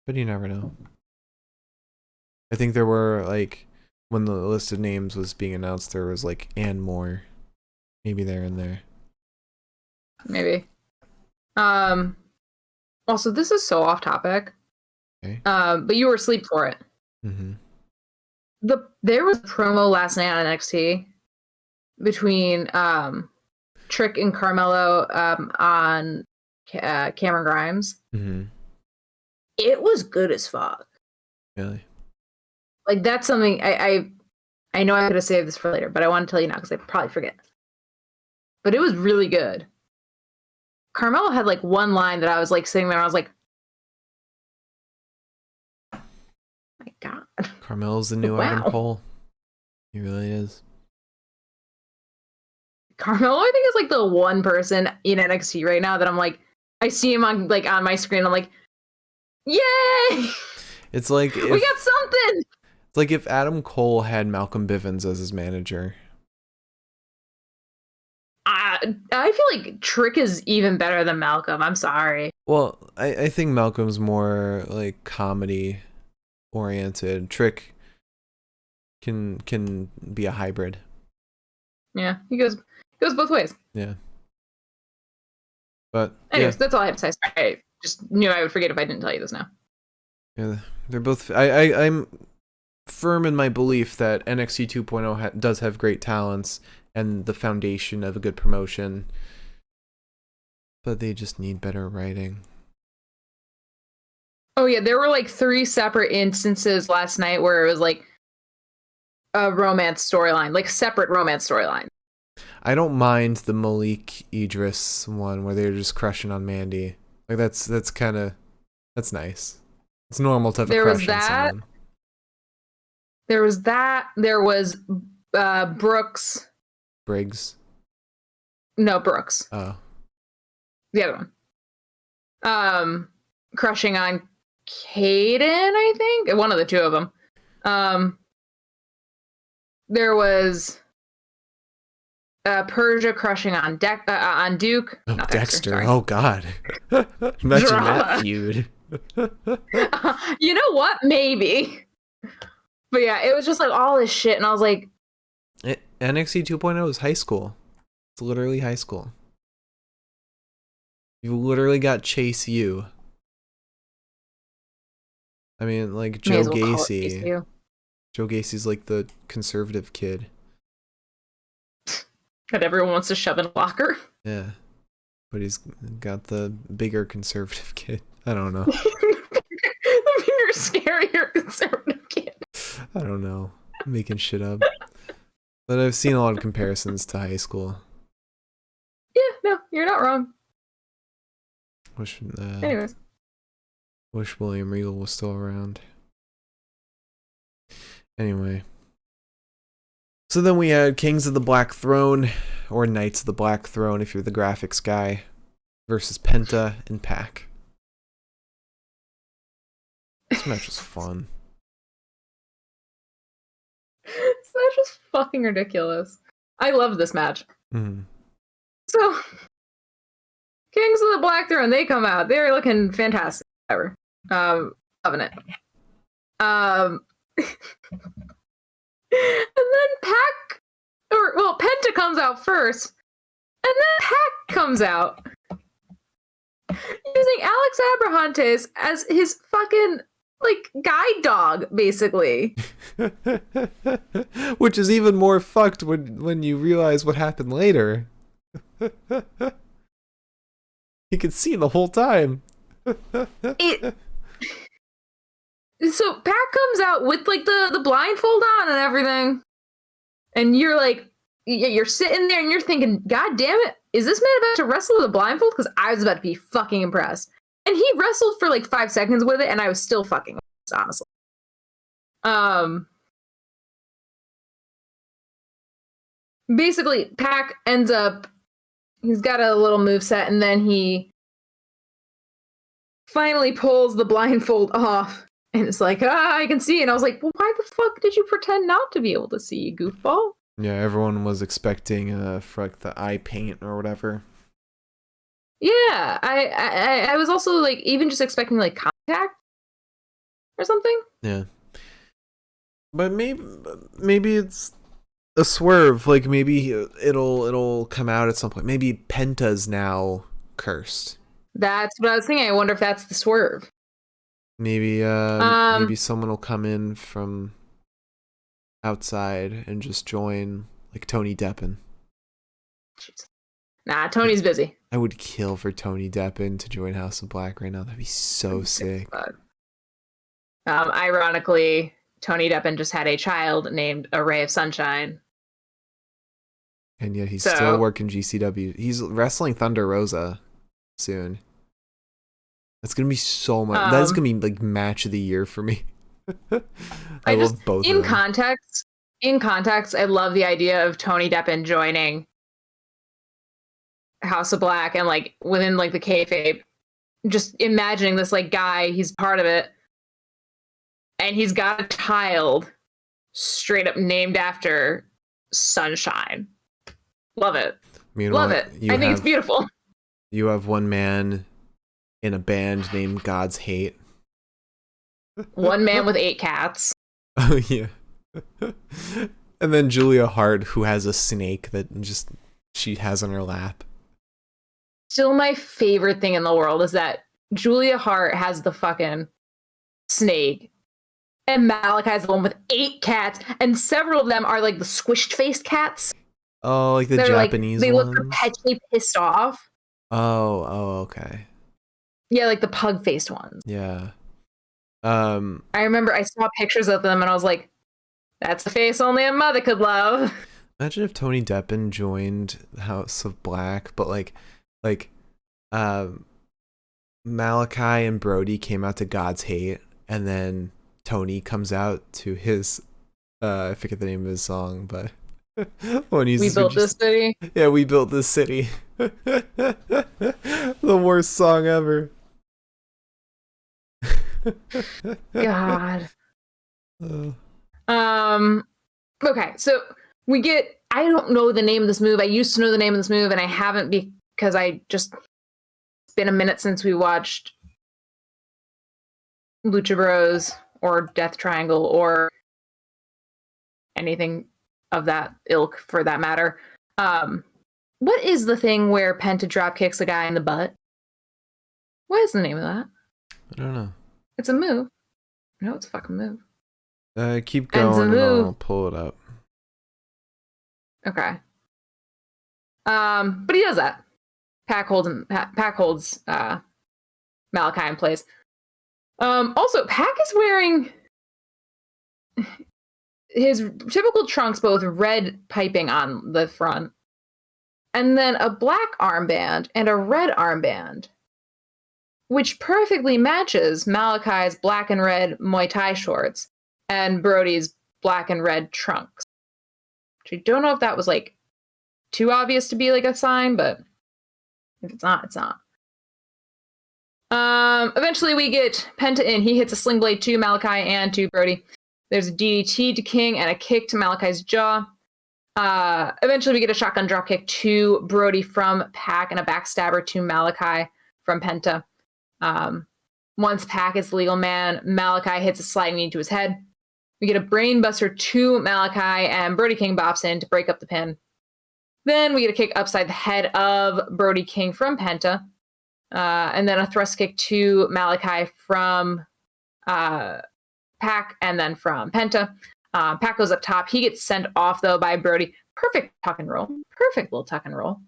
but you never know. I think there were like when the list of names was being announced, there was like and more. Maybe they're in there. Maybe. Also, this is so off topic. Okay. But you were asleep for it. Mm-hmm. There was a promo last night on NXT between Trick and Carmelo on Cameron Grimes. Mm-hmm. It was good as fuck. Really? Like that's something I know I could have saved this for later, but I want to tell you now because I probably forget. But it was really good. Carmelo had like one line that I was like sitting there and I was like, my God. Carmelo's the new Adam Cole. He really is. Carmelo, I think, is like the one person in NXT right now that I'm like, I see him on my screen. I'm like, yay! It's like we got something. It's like if Adam Cole had Malcolm Bivens as his manager. I feel like Trick is even better than Malcolm. I'm sorry. Well, I think Malcolm's more like comedy oriented. Trick can be a hybrid. Yeah, he goes both ways. Yeah. But anyways, yeah. That's all I have to say. I just knew I would forget if I didn't tell you this now. Yeah, they're both. I'm firm in my belief that NXT 2.0 does have great talents and the foundation of a good promotion, but they just need better writing. Oh yeah, there were like 3 separate instances last night where it was like a romance storyline, like separate romance storyline. I don't mind the Malik Idris one where they're just crushing on Mandy. Like that's nice. It's normal to have a crush on someone. There was that. There was Brooks. Briggs. No, Brooks. Oh. The other one. Crushing on Caden, I think. One of the two of them. There was Persia crushing on Duke. Oh, Not Dexter. Oh, God. Imagine that feud. You know what? Maybe. But yeah, it was just like all this shit, and I was like... NXT 2.0 is high school. It's literally high school. You literally got Chase U. I mean, like, Joe Gacy. Joe Gacy's like the conservative kid. That everyone wants to shove in a locker. Yeah. But he's got the bigger conservative kid. I don't know. The bigger, scarier conservative kid. I don't know. I'm making shit up. But I've seen a lot of comparisons to high school. Yeah, no, you're not wrong. Anyways. Wish William Regal was still around. Anyway. So then we had Kings of the Black Throne, or Knights of the Black Throne if you're the graphics guy, versus Penta and Pac. This match was fun. This match was fucking ridiculous. I love this match. Mm-hmm. So, Kings of the Black Throne, they come out. They're looking fantastic. Ever. Loving it. And then Penta comes out first. And then Pac comes out. Using Alex Abrahantes as his fucking, like, guide dog, basically. Which is even more fucked when you realize what happened later. He could see the whole time. So Pac comes out with like the blindfold on and everything, and you're like, you're sitting there and you're thinking, God damn it, is this man about to wrestle with a blindfold? Because I was about to be fucking impressed, and he wrestled for like 5 seconds with it, and I was still fucking impressed, honestly. Basically, Pac ends up, he's got a little moveset, and then he finally pulls the blindfold off. And it's like, I can see. And I was like, well, why the fuck did you pretend not to be able to see, you goofball? Yeah, everyone was expecting for like the eye paint or whatever. Yeah, I was also like even just expecting like contact or something. Yeah, but maybe it's a swerve. Like maybe it'll come out at some point. Maybe Penta's now cursed. That's what I was thinking. I wonder if that's the swerve. Maybe maybe someone will come in from outside and just join, like Tony Deppen. Nah, Tony's busy. I would kill for Tony Deppen to join House of Black right now. That'd be so sick. Ironically, Tony Deppen just had a child named A Ray of Sunshine. And yet he's still working GCW. He's wrestling Thunder Rosa soon. That's gonna be so much. That's gonna be like match of the year for me. I love both. In context, I love the idea of Tony Deppen joining House of Black and like within like the kayfabe. Just imagining this like guy, he's part of it, and he's got a child straight up named after Sunshine. Love it. Meanwhile, love it. I think it's beautiful. You have one man in a band named God's Hate. One man with 8 cats. Oh, yeah. And then Julia Hart, who has a snake that just she has on her lap. Still my favorite thing in the world is that Julia Hart has the fucking snake. And Malachi has the one with 8 cats. And several of them are like the squished-faced cats. Oh, like the Japanese they ones? Look perpetually pissed off. Oh, okay. Yeah, like the pug-faced ones. Yeah. I remember I saw pictures of them and I was like, that's a face only a mother could love. Imagine if Tony Deppen joined House of Black, but like Malachi and Brody came out to God's Hate, and then Tony comes out to his I forget the name of his song, but When he's We built this city. Yeah, we built this city. The worst song ever. God. Uh, Okay, so we get. I don't know the name of this move. I used to know the name of this move, and I haven't because I just. It's been a minute since we watched Lucha Bros or Death Triangle or anything of that ilk, for that matter. What is the thing where Penta drop kicks a guy in the butt? What is the name of that? I don't know. It's a move. No, it's a fucking move. Keep going and I'll pull it up. Okay. But he does that. Pac holds Malachi in place. Also, Pac is wearing his typical trunks, both red piping on the front, and then a black armband and a red armband, which perfectly matches Malachi's black and red Muay Thai shorts and Brody's black and red trunks. Which I don't know if that was like too obvious to be like a sign, but if it's not, it's not. Eventually we get Penta in. He hits a sling blade to Malachi and to Brody. There's a DDT to King and a kick to Malachi's jaw. Eventually we get a shotgun dropkick to Brody from Pac and a backstabber to Malachi from Penta. Once Pac is the legal man, Malachi hits a sliding knee to his head. We get a brainbuster to Malachi and Brody King bops in to break up the pin. Then we get a kick upside the head of Brody King from Penta. And then a thrust kick to Malachi from Pac and then from Penta. Pac goes up top. He gets sent off, though, by Brody. Perfect tuck and roll. Perfect little tuck and roll.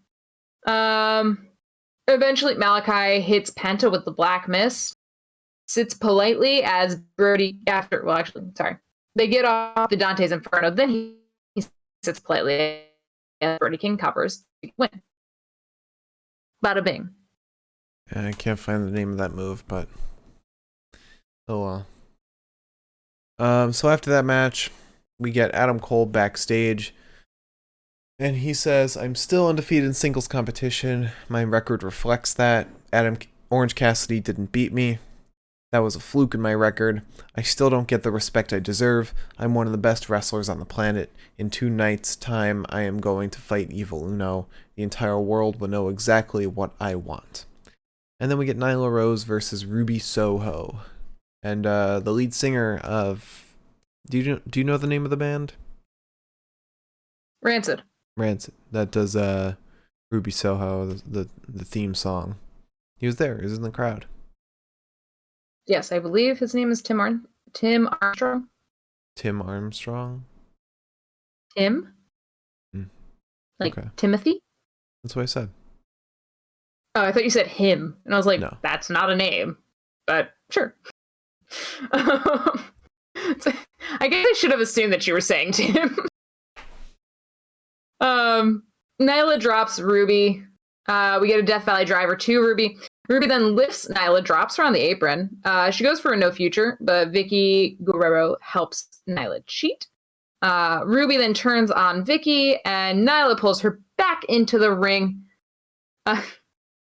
Eventually, Malachi hits Penta with the Black Mist. Sits politely as Brody they get off the Dante's Inferno. Then he sits politely as Brody King covers to win. Bada bing. I can't find the name of that move, but oh well. So after that match, we get Adam Cole backstage, and he says, "I'm still undefeated in singles competition. My record reflects that. Orange Cassidy didn't beat me. That was a fluke in my record. I still don't get the respect I deserve. I'm one of the best wrestlers on the planet. In 2 nights' time, I am going to fight Evil Uno. The entire world will know exactly what I want." And then we get Nyla Rose versus Ruby Soho. And the lead singer of... Do you know the name of the band? Rancid. That does Ruby Soho, the theme song. He was there. He was in the crowd. Yes, I believe his name is Tim Armstrong. Tim Armstrong? Tim? Like okay. Timothy? That's what I said. Oh, I thought you said him. And I was like, no. That's not a name. But sure. I guess I should have assumed that you were saying Tim. Nyla drops Ruby. We get a Death Valley driver to Ruby. Ruby then lifts Nyla, drops her on the apron. She goes for a no future, but Vicky Guerrero helps Nyla cheat. Ruby then turns on Vicky, and Nyla pulls her back into the ring.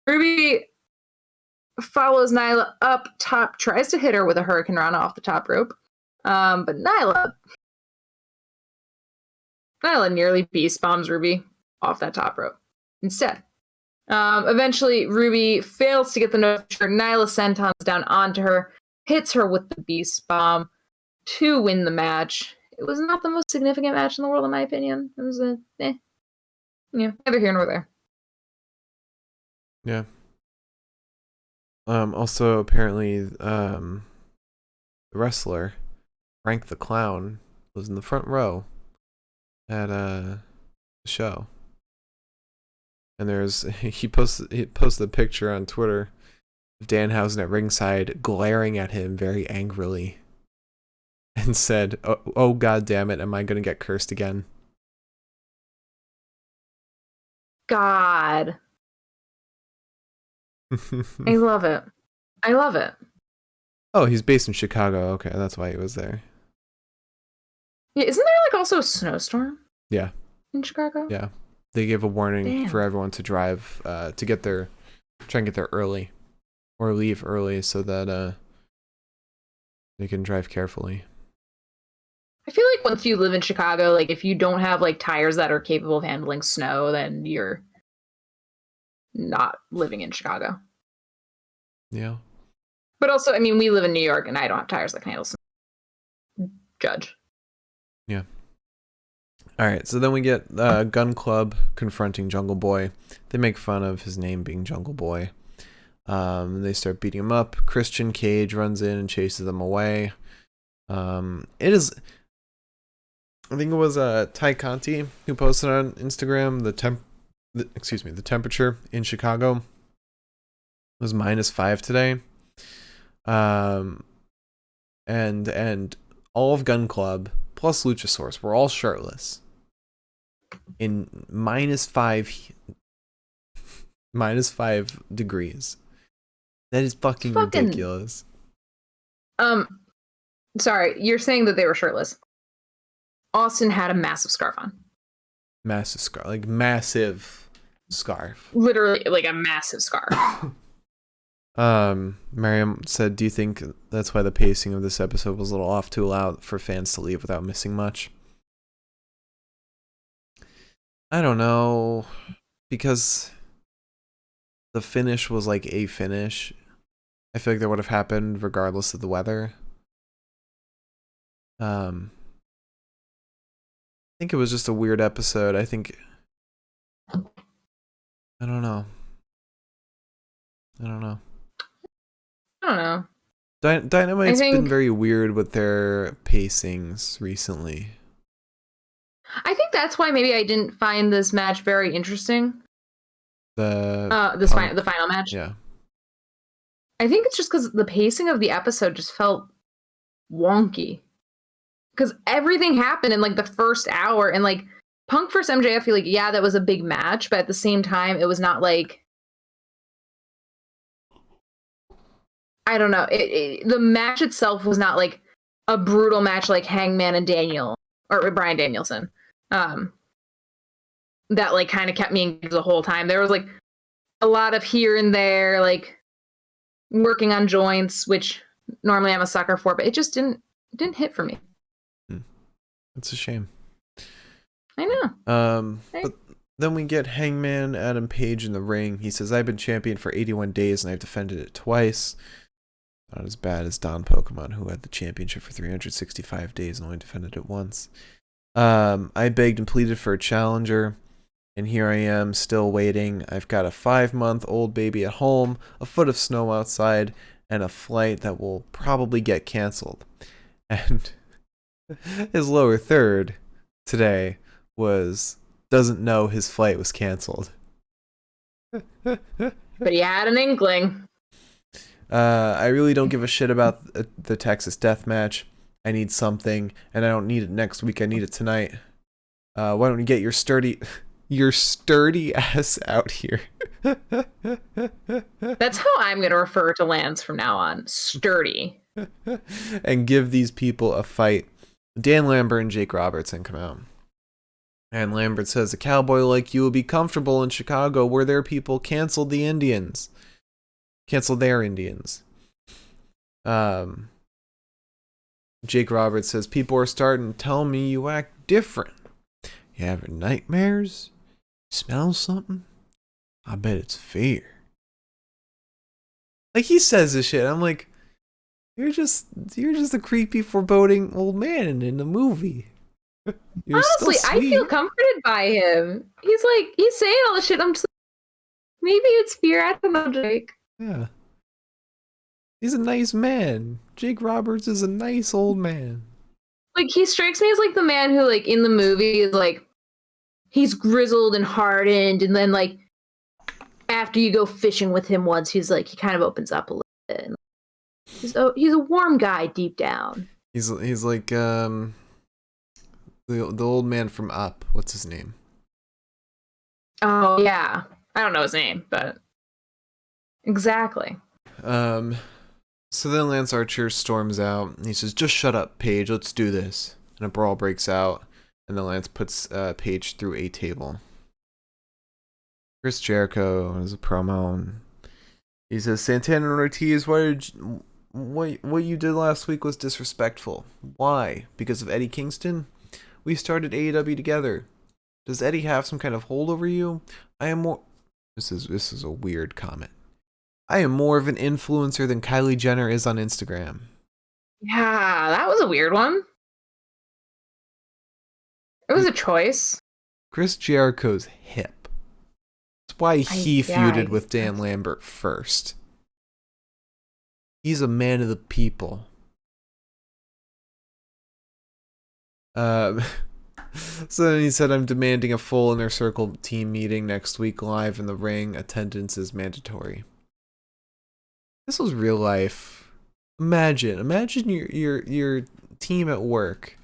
Ruby follows Nyla up top, tries to hit her with a Hurricane Rana off the top rope. But Nyla nearly beast bombs Ruby off that top rope instead. Eventually, Ruby fails to get the no-future. Nyla sentons down onto her, hits her with the beast bomb to win the match. It was not the most significant match in the world, in my opinion. It was neither here nor there. Yeah. Also, apparently, the wrestler, Frank the Clown, was in the front row at the show. And he posted a picture on Twitter of Danhausen at ringside glaring at him very angrily and said, oh god damn it, am I gonna get cursed again? God. I love it. Oh, he's based in Chicago. Okay, that's why he was there. Yeah, isn't there like also a snowstorm? Yeah. in Chicago? Yeah. They gave a warning Damn. for everyone to drive, try and get there early. Or leave early so that they can drive carefully. I feel like once you live in Chicago, like if you don't have like tires that are capable of handling snow, then you're not living in Chicago. Yeah. But also, I mean, we live in New York and I don't have tires that can handle snow. Judge. Yeah. All right, so then we get Gun Club confronting Jungle Boy. They make fun of his name being Jungle Boy. They start beating him up. Christian Cage runs in and chases them away. It is, I think it was Ty Conti who posted on Instagram the temperature in Chicago was -5 today. And all of Gun Club plus Luchasaurus were all shirtless in -5 degrees. That is fucking ridiculous. Sorry, you're saying that they were shirtless. Austin had a massive scarf on. Massive scarf, like massive scarf. Literally, like a massive scarf. Miriam said, "Do you think that's why the pacing of this episode was a little off to allow for fans to leave without missing much?" I don't know, because the finish was like a finish. I feel like that would have happened regardless of the weather. I think it was just a weird episode. I don't know. Dynamite's been very weird with their pacings recently. I think that's why maybe I didn't find this match very interesting. The final match. Yeah. I think it's just because the pacing of the episode just felt wonky. Because everything happened in like the first hour, and like Punk vs MJF, I feel like, yeah, that was a big match, but at the same time, it was not like, I don't know. The match itself was not like a brutal match like Hangman and Daniel or Bryan Danielson. That like kind of kept me engaged the whole time. There was like a lot of here and there, like working on joints, which normally I'm a sucker for, but it just didn't hit for me. It's a shame. I know. But then we get Hangman Adam Page in the ring. He says, "I've been champion for 81 days and I've defended it twice. Not as bad as Don Pokemon, who had the championship for 365 days and only defended it once. I begged and pleaded for a challenger, and here I am, still waiting. I've got a 5-month-old baby at home, a foot of snow outside, and a flight that will probably get canceled." And his lower third today doesn't know his flight was canceled. But he had an inkling. I really don't give a shit about the Texas death match. I need something, and I don't need it next week. I need it tonight. Why don't you get your sturdy ass out here? That's how I'm going to refer to Lance from now on. Sturdy. And give these people a fight. Dan Lambert and Jake Robertson come out. And Lambert says, "A cowboy like you will be comfortable in Chicago where their people canceled their Indians. Jake Roberts says, "People are starting to tell me you act different. You having nightmares? Smell something? I bet it's fear." Like, he says this shit. I'm like, you're just a creepy, foreboding old man in the movie. You're honestly, I feel comforted by him. He's saying all this shit. I'm just like, maybe it's fear. I don't know, Jake. Yeah. He's a nice man. Jake Roberts is a nice old man. Like, he strikes me as like the man who, like, in the movie is like, he's grizzled and hardened, and then like after you go fishing with him once, he's like, he kind of opens up a little bit. And he's a warm guy deep down. He's like the old man from Up. What's his name? Oh yeah, I don't know his name, but exactly. So then Lance Archer storms out and he says, "Just shut up, Paige. Let's do this." And a brawl breaks out. And then Lance puts Paige through a table. Chris Jericho is a promo. And he says, Santana and Ortiz, what you did last week was disrespectful. Why? Because of Eddie Kingston? We started AEW together. Does Eddie have some kind of hold over you? I am more... This is a weird comment. I am more of an influencer than Kylie Jenner is on Instagram. Yeah, that was a weird one. It was a choice. Chris Jericho's hip. That's why he feuded with Dan Lambert first. He's a man of the people. So then he said, I'm demanding a full Inner Circle team meeting next week live in the ring. Attendance is mandatory. This was real life. Imagine your team at work.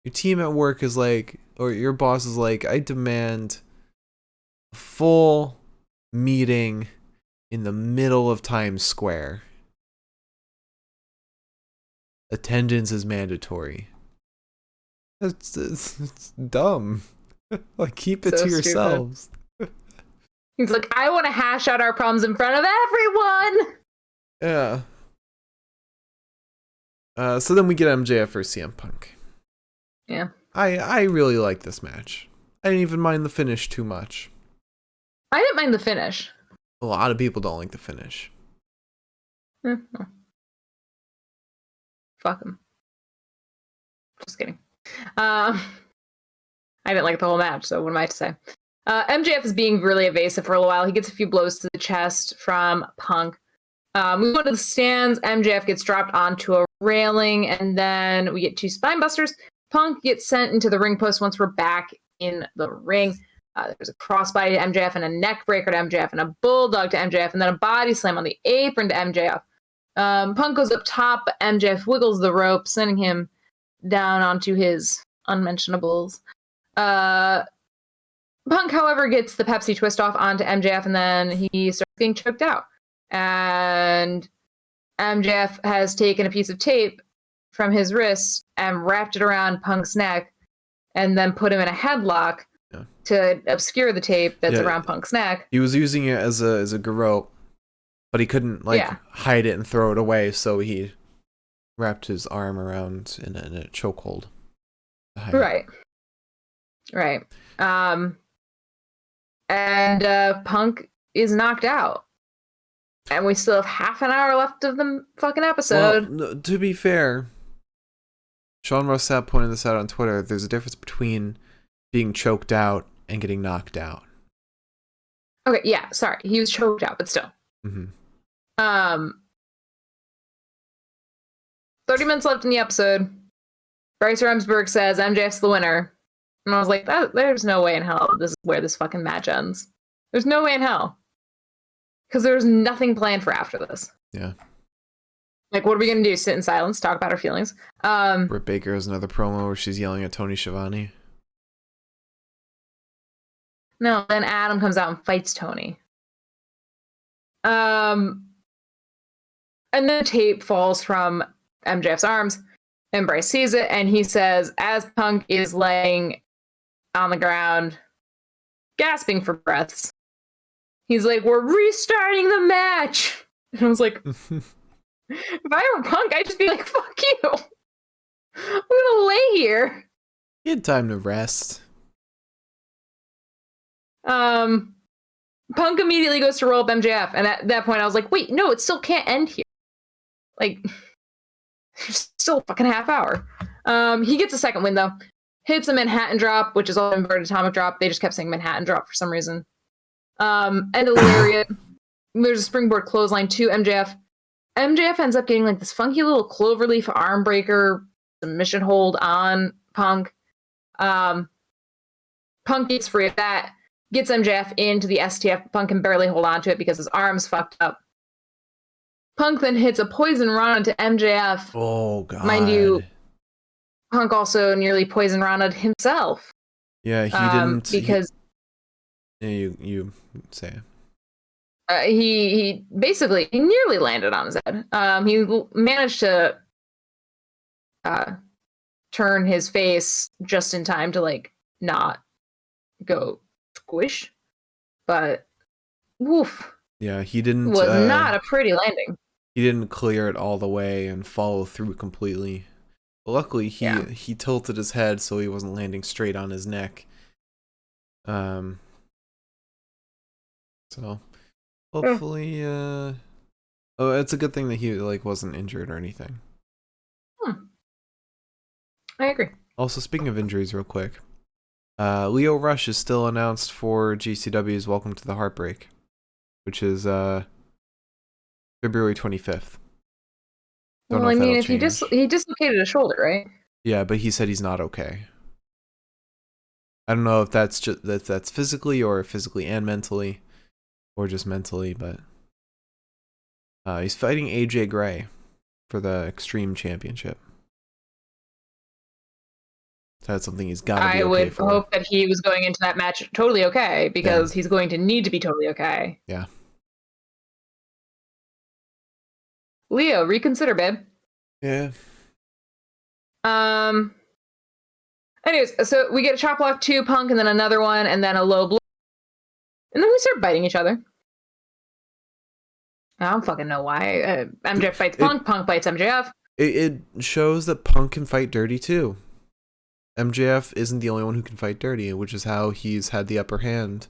Your team at work is like, or your boss is like, I demand a full meeting in the middle of Times Square. Attendance is mandatory. It's dumb. Like, keep it so to yourselves. He's like, I want to hash out our problems in front of everyone. Yeah. So then we get MJF versus CM Punk. Yeah. I really like this match. I didn't even mind the finish too much. I didn't mind the finish. A lot of people don't like the finish. Mm-hmm. Fuck him. Just kidding. I didn't like the whole match, so what am I to say? MJF is being really evasive for a while. He gets a few blows to the chest from Punk. We go to the stands. MJF gets dropped onto a railing, and then we get 2 spine busters. Punk gets sent into the ring post once we're back in the ring. There's a crossbody to MJF and a neck breaker to MJF and a bulldog to MJF and then a body slam on the apron to MJF. Punk goes up top. MJF wiggles the rope, sending him down onto his unmentionables. Punk, however, gets the Pepsi twist off onto MJF and then he starts getting choked out. And MJF has taken a piece of tape from his wrist and wrapped it around Punk's neck and then put him in a headlock to obscure the tape that's around Punk's neck. He was using it as a garrote, but he couldn't hide it and throw it away, so he wrapped his arm around in a chokehold. Right. And Punk is knocked out. And we still have half an hour left of the fucking episode. Well, to be fair, Sean Rossap pointed this out on Twitter. There's a difference between being choked out and getting knocked out. Okay, yeah, sorry. He was choked out, but still. Mm-hmm. 30 minutes left in the episode. Bryce Remsburg says MJF's the winner. And I was like, there's no way in hell this is where this fucking match ends. There's no way in hell. Because there's nothing planned for after this. Yeah. Like, what are we going to do? Sit in silence? Talk about our feelings? Britt Baker has another promo where she's yelling at Tony Schiavone. No, then Adam comes out and fights Tony. And the tape falls from MJF's arms, and Bryce sees it, and he says, as Punk is laying on the ground, gasping for breaths, he's like, we're restarting the match! And I was like, if I were Punk, I'd just be like, fuck you! I'm gonna lay here! He had time to rest. Punk immediately goes to roll up MJF, and at that point I was like, wait, no, it still can't end here. Like, there's still a fucking half hour. He gets a second win, though. Hits a Manhattan drop, which is all inverted atomic drop. They just kept saying Manhattan drop for some reason. And a lariat. There's a springboard clothesline to MJF. MJF ends up getting like this funky little cloverleaf arm breaker submission hold on Punk. Punk gets free of that. Gets MJF into the STF. Punk can barely hold on to it because his arm's fucked up. Punk then hits a poison Rana to MJF. Oh, God. Mind you, Punk also nearly poisoned Rana himself. Yeah, he didn't. Because... you say it. He basically, he nearly landed on his head. He managed to turn his face just in time to like not go squish. But woof. Yeah, he didn't Was not a pretty landing. He didn't clear it all the way and follow through completely. But luckily he tilted his head so he wasn't landing straight on his neck. So hopefully oh, it's a good thing that he like wasn't injured or anything. I agree. Also, speaking of injuries real quick, Leo Rush is still announced for GCW's Welcome to the Heartbreak, which is February 25th. Well, I mean, if he dislocated a shoulder, right? Yeah, but he said he's not okay. I don't know if that's just that's physically or physically and mentally, or just mentally, but he's fighting AJ Gray for the Extreme Championship. So that's something he's got to be okay for. I would hope that he was going into that match totally okay, because he's going to need to be totally okay. Yeah. Leo, reconsider, babe. Yeah. Anyways, so we get a chop block to Punk, and then another one, and then a low blow. And then we start biting each other. I don't fucking know why. MJF bites Punk, Punk bites MJF. It shows that Punk can fight dirty too. MJF isn't the only one who can fight dirty, which is how he's had the upper hand.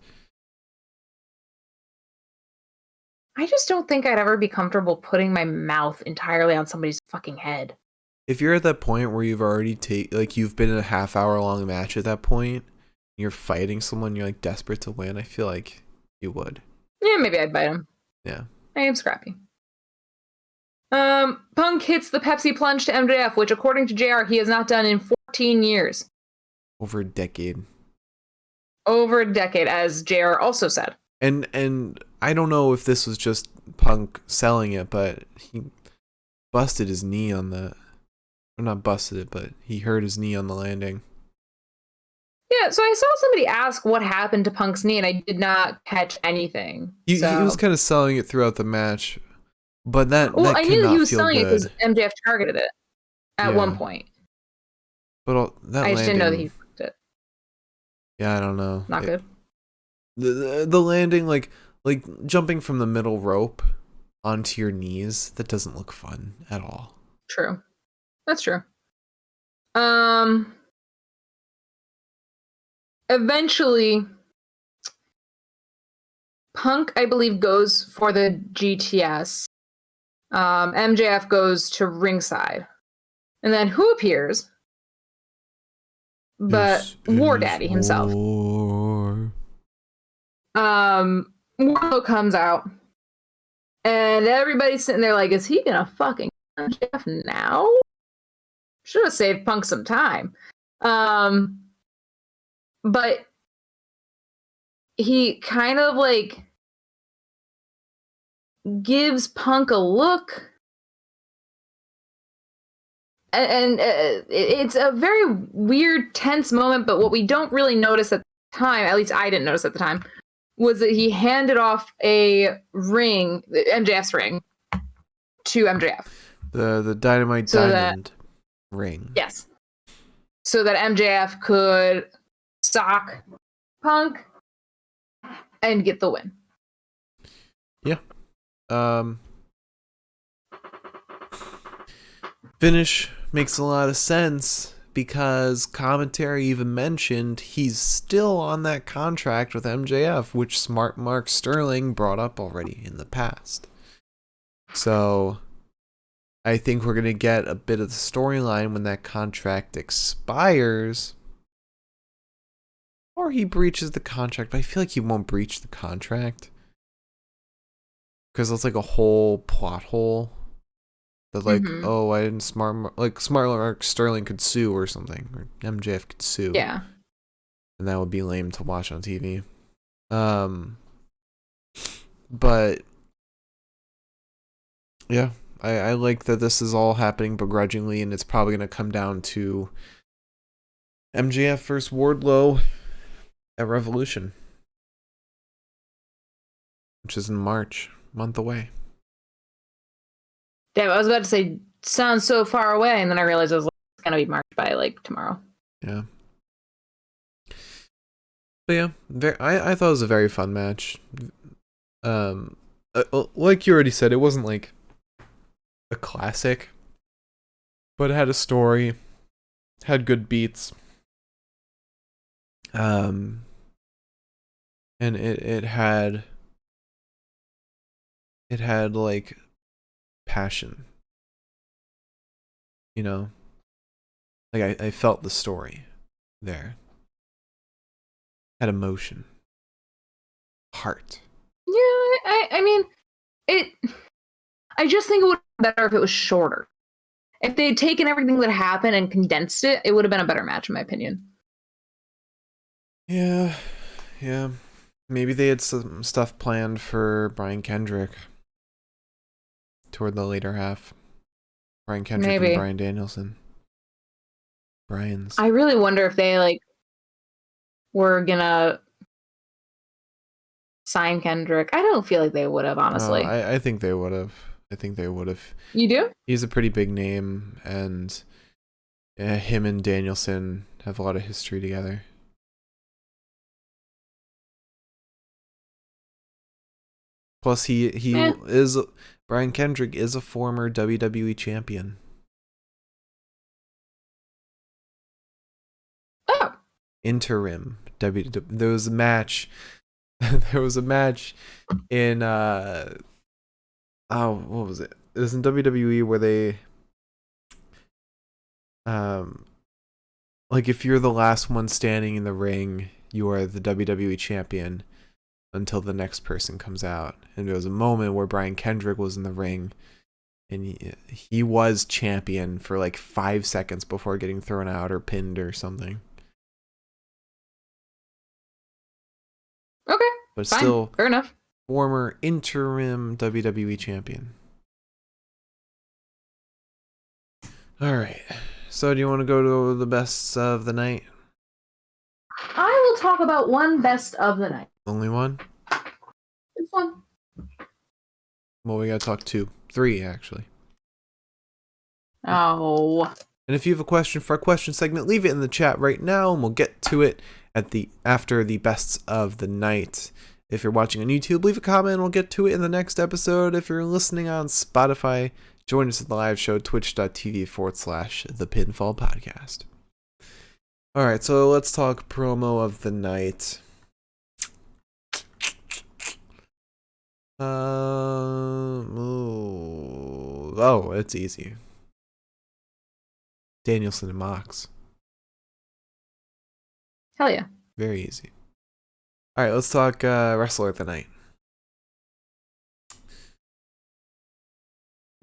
I just don't think I'd ever be comfortable putting my mouth entirely on somebody's fucking head. If you're at that point where you've already you've been in a half-hour-long match at that point, you're fighting someone, you're like desperate to win, I feel like you would. Yeah, maybe I'd bite him. Yeah. I am scrappy. Punk hits the Pepsi plunge to MJF, which according to JR, he has not done in 14 years. Over a decade. Over a decade, as JR also said. And I don't know if this was just Punk selling it, but he busted his knee on the... Or not busted it, but he hurt his knee on the landing. Yeah, so I saw somebody ask what happened to Punk's knee, and I did not catch anything. He was kind of selling it throughout the match, but that I knew he was selling good. it because MJF targeted it at one point. But that I just didn't know that he fucked it. Yeah, I don't know. Not good. The landing, like jumping from the middle rope onto your knees, that doesn't look fun at all. True. That's true. Eventually, Punk, I believe, goes for the GTS. MJF goes to ringside. And then who appears? But War Daddy himself. Wardlow comes out. And everybody's sitting there like, is he gonna fucking MJF now? Should have saved Punk some time. But he kind of like gives Punk a look. And it's a very weird, tense moment, but what we don't really notice at the time, at least I didn't notice at the time, was that he handed off a ring, MJF's ring, to MJF. The Dynamite Diamond ring. Yes. So that MJF could sock Punk and get the win. Yeah. Finish makes a lot of sense because commentary even mentioned he's still on that contract with MJF, which Smart Mark Sterling brought up already in the past. So I think we're going to get a bit of the storyline when that contract expires. Or he breaches the contract, but I feel like he won't breach the contract. Because it's like a whole plot hole. That like, oh, I didn't Smart Mark Sterling could sue or something. Or MJF could sue. Yeah. And that would be lame to watch on TV. But yeah, I like that this is all happening begrudgingly, and it's probably going to come down to MJF versus Wardlow at Revolution, which is in March, a month away. Damn, I was about to say, sounds so far away, and then I realized it was like gonna be marked by like tomorrow. Yeah. But yeah, I thought it was a very fun match. Like you already said, it wasn't like a classic, but it had a story, had good beats. And it had like passion. You know? Like I felt the story there. Had emotion. Heart. Yeah, I mean, I just think it would have been better if it was shorter. If they had taken everything that happened and condensed it, it would have been a better match, in my opinion. Yeah. Maybe they had some stuff planned for Brian Kendrick toward the later half. Brian Kendrick and Bryan Danielson. I really wonder if they like were gonna sign Kendrick. I don't feel like they would have, honestly. I think they would have. You do? He's a pretty big name, and him and Danielson have a lot of history together. Plus, Brian Kendrick is a former WWE champion. Oh. Interim WWE. There was a match. There was a match in what was it? It was in WWE where they like if you're the last one standing in the ring, you are the WWE champion until the next person comes out. And there was a moment where Brian Kendrick was in the ring and he was champion for like 5 seconds before getting thrown out or pinned or something. Okay. But fine. Still fair enough. Former interim WWE champion. All right. So do you want to go to the best of the night? I will talk about one best of the night. Only one? Just one. Well, we gotta talk 2. 3, actually. Oh. And if you have a question for our question segment, leave it in the chat right now, and we'll get to it after the bests of the night. If you're watching on YouTube, leave a comment, and we'll get to it in the next episode. If you're listening on Spotify, join us at the live show, twitch.tv/The Pinfall Podcast. All right, so let's talk promo of the night. It's easy. Danielson and Mox. Hell yeah. Very easy. All right, let's talk wrestler of the night.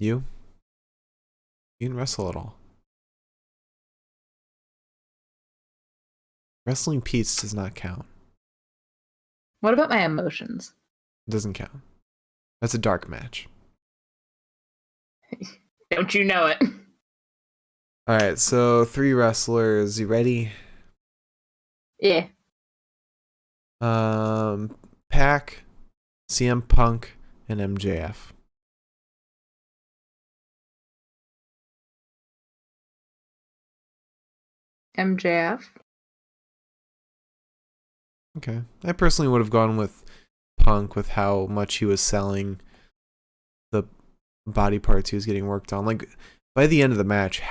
You didn't wrestle at all. Wrestling Pete's does not count. What about my emotions? It doesn't count. That's a dark match. Don't you know it? All right, so 3 wrestlers. You ready? Yeah. Pac, CM Punk, and MJF. MJF. Okay. I personally would have gone with Punk with how much he was selling the body parts he was getting worked on. Like, by the end of the match,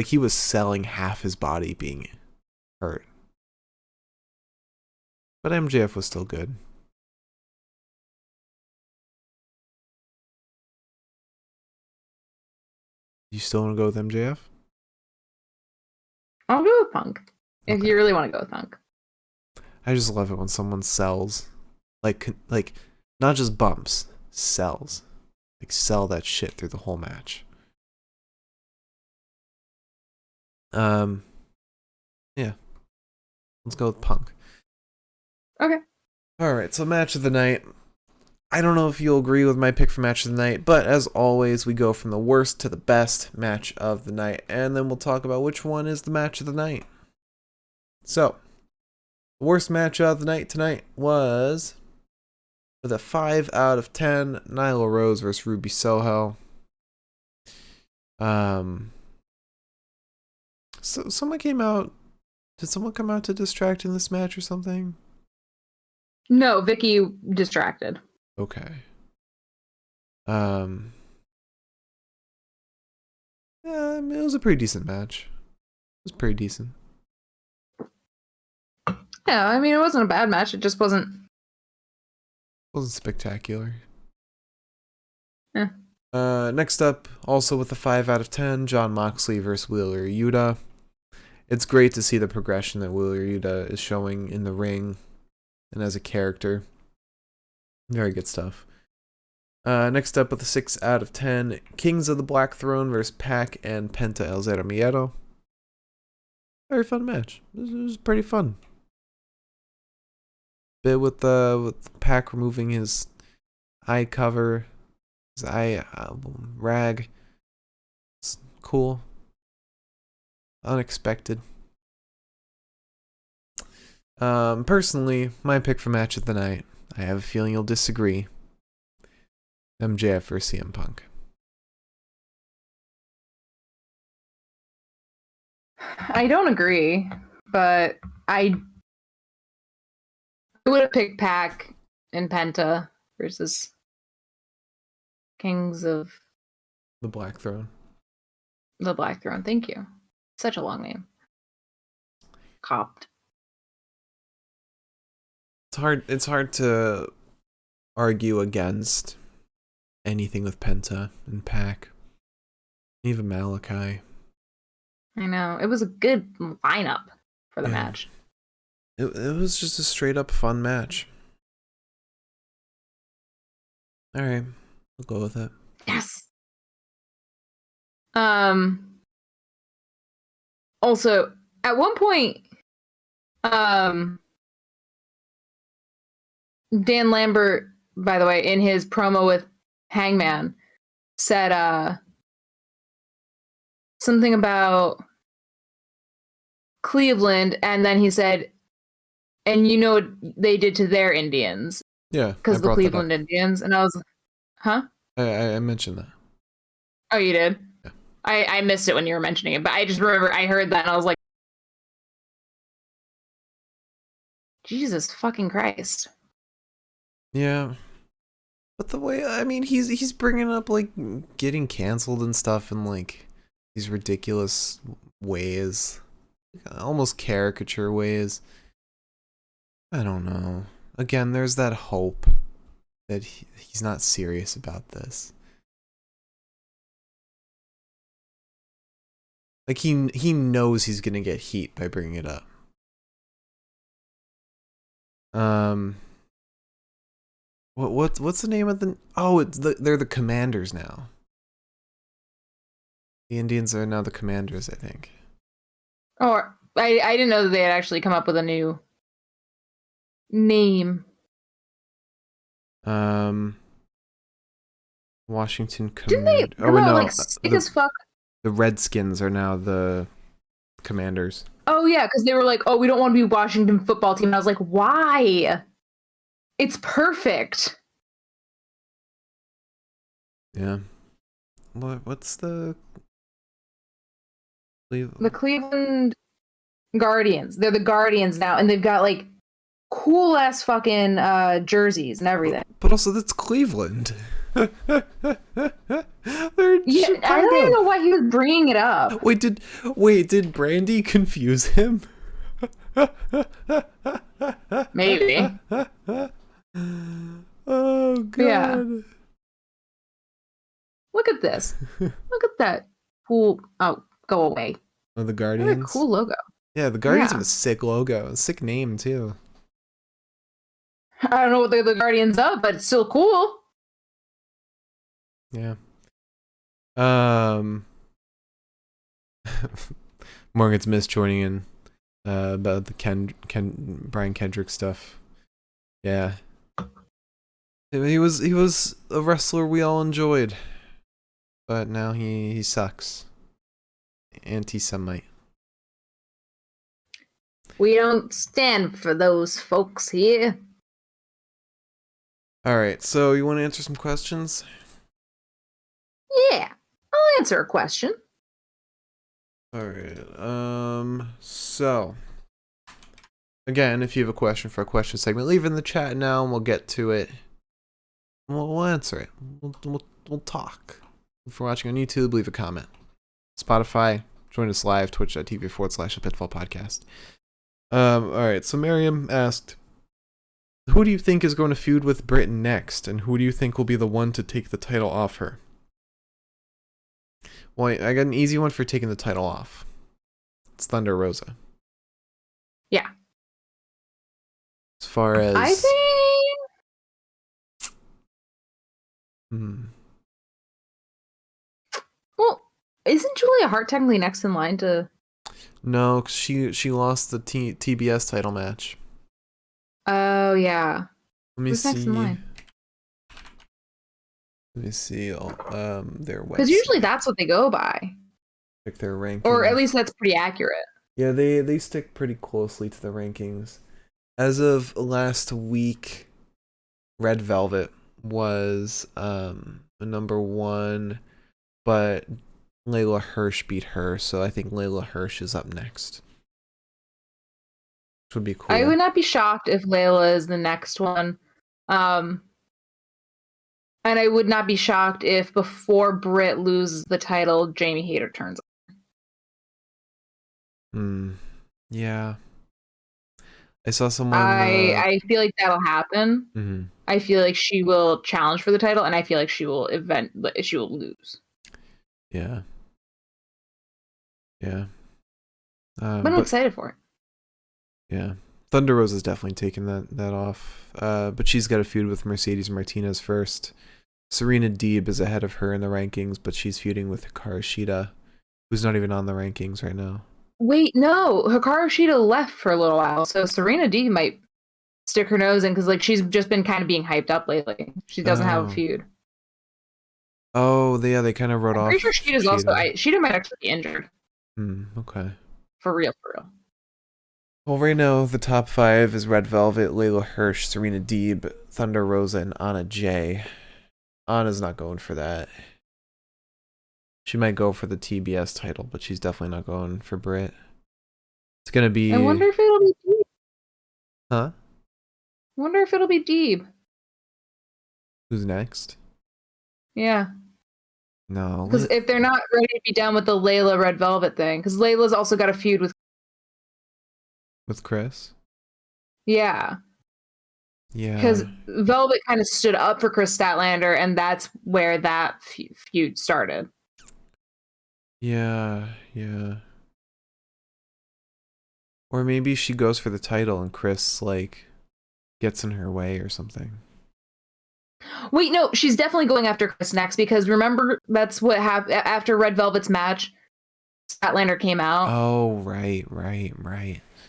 he was selling half his body being hurt. But MJF was still good. You still want to go with MJF? I'll go with Punk. Okay. If you really want to go with Punk. I just love it when someone sells. Like not just bumps, sells. Like, sell that shit through the whole match. Yeah. Let's go with Punk. Okay. Alright, so match of the night. I don't know if you'll agree with my pick for match of the night, but as always, we go from the worst to the best match of the night, and then we'll talk about which one is the match of the night. So, the worst match of the night tonight was, with a 5 out of 10, Nyla Rose versus Ruby Soho. So someone came out. Did someone come out to distract in this match or something? No, Vicky distracted. Okay. Yeah, I mean, it was a pretty decent match. It was pretty decent. Yeah, I mean, it wasn't a bad match. It just wasn't. Wasn't spectacular. Yeah. Next up, also with a 5 out of 10, Jon Moxley versus Wheeler Yuta. It's great to see the progression that Wheeler Yuta is showing in the ring and as a character. Very good stuff. Next up with a 6 out of 10, Kings of the Black Throne versus Pac and Penta El Zero Miedo. Very fun match. This was pretty fun. Bit with Pac removing his eye cover, his eye rag. It's cool. Unexpected. Personally, my pick for match of the night, I have a feeling you'll disagree. MJF versus CM Punk. I don't agree, but I would have picked Pac and Penta versus Kings of The Black Throne. the Black Throne. Thank you. Such a long name. Copped. It's hard to argue against anything with Penta and Pac. Even Malachi. I know. It was a good lineup for the match. It was just a straight up fun match. Alright, we'll go with it. Yes. Also, at one point, Dan Lambert, by the way, in his promo with Hangman, said something about Cleveland, and then he said, and you know what they did to their Indians. Yeah. Because the Cleveland Indians. And I was like, huh? I mentioned that. Oh, you did? Yeah. I missed it when you were mentioning it, but I just remember I heard that and I was like, Jesus fucking Christ. Yeah. But the way, I mean, he's bringing up, like, getting canceled and stuff in, like, these ridiculous ways. Almost caricature ways. I don't know. Again, there's that hope that he's not serious about this. Like, he knows he's gonna get heat by bringing it up. What's the name of the? Oh, they're the Commanders now. The Indians are now the Commanders, I think. Oh, I didn't know that they had actually come up with a new name. Washington Didn't they? Command. Oh no, like sick as fuck. The Redskins are now the Commanders. Oh yeah, because they were like, oh, we don't want to be Washington football team. And I was like, why? It's perfect. Yeah. What's the Cleveland Guardians. They're the Guardians now, and they've got like cool ass fucking jerseys and everything. But also, that's Cleveland. They're yeah, I don't even know why he was bringing it up. Wait, did Brandi confuse him? Maybe. Oh god. Yeah. Look at this. Look at that cool. Oh, go away. Oh, the Guardians. What a cool logo. Yeah, the Guardians have a sick logo, a sick name too. I don't know what they're the Guardians of, but it's still cool. Yeah. Morgan's Miss joining in about the Brian Kendrick stuff. Yeah. He was a wrestler we all enjoyed. But now he sucks. Anti-Semite. We don't stand for those folks here. Alright, so you want to answer some questions? Yeah, I'll answer a question. Alright, so again, if you have a question for a question segment, leave it in the chat now and we'll get to it. We'll answer it. We'll talk. If you're watching on YouTube, leave a comment. Spotify, join us live, twitch.tv/a pitfall podcast. Alright, so Miriam asked, who do you think is going to feud with Britt next, and who do you think will be the one to take the title off her? Well, I got an easy one for taking the title off. It's Thunder Rosa. Yeah. As far as... I think... Well, isn't Julia Hart technically next in line to... No, 'cause she lost the TBS title match. Oh, yeah. Let me Who's see. next in line? Let me see. Their website. Because usually that's what they go by. Like their rankings. Or at least that's pretty accurate. Yeah, they stick pretty closely to the rankings. As of last week, Red Velvet was number 1, but Layla Hirsch beat her, so I think Layla Hirsch is up next. Which would be cool. I would not be shocked if Layla is the next one. And I would not be shocked if before Britt loses the title, Jamie Hayter turns on. Yeah. I saw someone... I feel like that'll happen. Mm-hmm. I feel like she will challenge for the title, and I feel like she will lose. Yeah. Yeah. But I'm excited for it. Yeah. Thunder Rosa's definitely taking that off. But she's got a feud with Mercedes Martinez first. Serena Deeb is ahead of her in the rankings, but she's feuding with Hikaru Shida, who's not even on the rankings right now. Wait, no. Hikaru Shida left for a little while, so Serena Deeb might stick her nose in, because like she's just been kind of being hyped up lately. She doesn't have a feud. Oh, they kind of wrote off. I'm pretty sure Shida's also... Shida might actually be injured. Okay. For real, for real. Well, right now, the top 5 is Red Velvet, Layla Hirsch, Serena Deeb, Thunder Rosa, and Anna Jay. Anna's not going for that. She might go for the TBS title, but she's definitely not going for Britt. It's going to be... I wonder if it'll be Deeb. Huh? I wonder if it'll be Deeb. Who's next? Yeah. No. Because if they're not ready to be done with the Layla Red Velvet thing, because Layla's also got a feud with Chris? Yeah. Yeah. Because Velvet kind of stood up for Chris Statlander, and that's where that feud started. Yeah. Or maybe she goes for the title and Chris, like, gets in her way or something. Wait, no, she's definitely going after Chris next, because remember, that's what happened after Red Velvet's match. Statlander came out. Oh, right.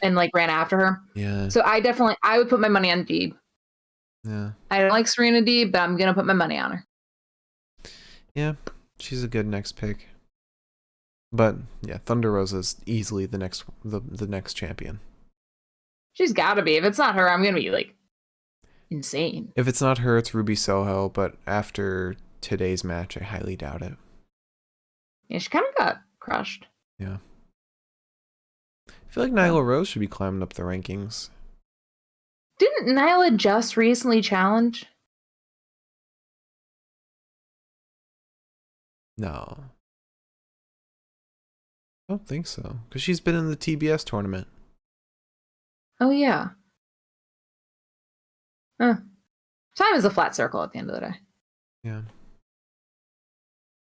And, like, ran after her. Yeah. So I would put my money on Deeb. Yeah. I don't like Serena Deeb, but I'm going to put my money on her. Yeah, she's a good next pick. But, yeah, Thunder Rosa's easily the next champion. She's got to be. If it's not her, I'm going to be, like, insane. If it's not her, it's Ruby Soho, but after today's match, I highly doubt it. Yeah, she kind of got crushed. Yeah. I feel like Nyla Rose should be climbing up the rankings. Didn't Nyla just recently challenge? No. I don't think so. Because she's been in the TBS tournament. Oh, yeah. Time is a flat circle at the end of the day. Yeah.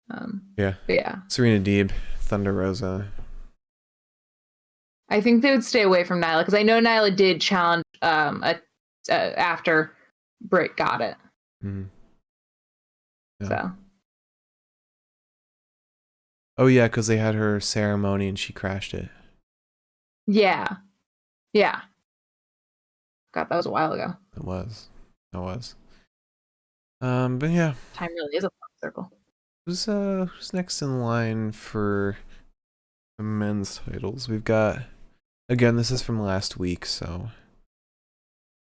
But yeah. Serena Deeb, Thunder Rosa. I think they would stay away from Nyla, because I know Nyla did challenge after Britt got it. Mm-hmm. Yeah. So. Oh, yeah, because they had her ceremony and she crashed it. Yeah. God, that was a while ago. It was. But yeah. Time really is a flat circle. Who's next in line for the men's titles? We've got, again, this is from last week, so.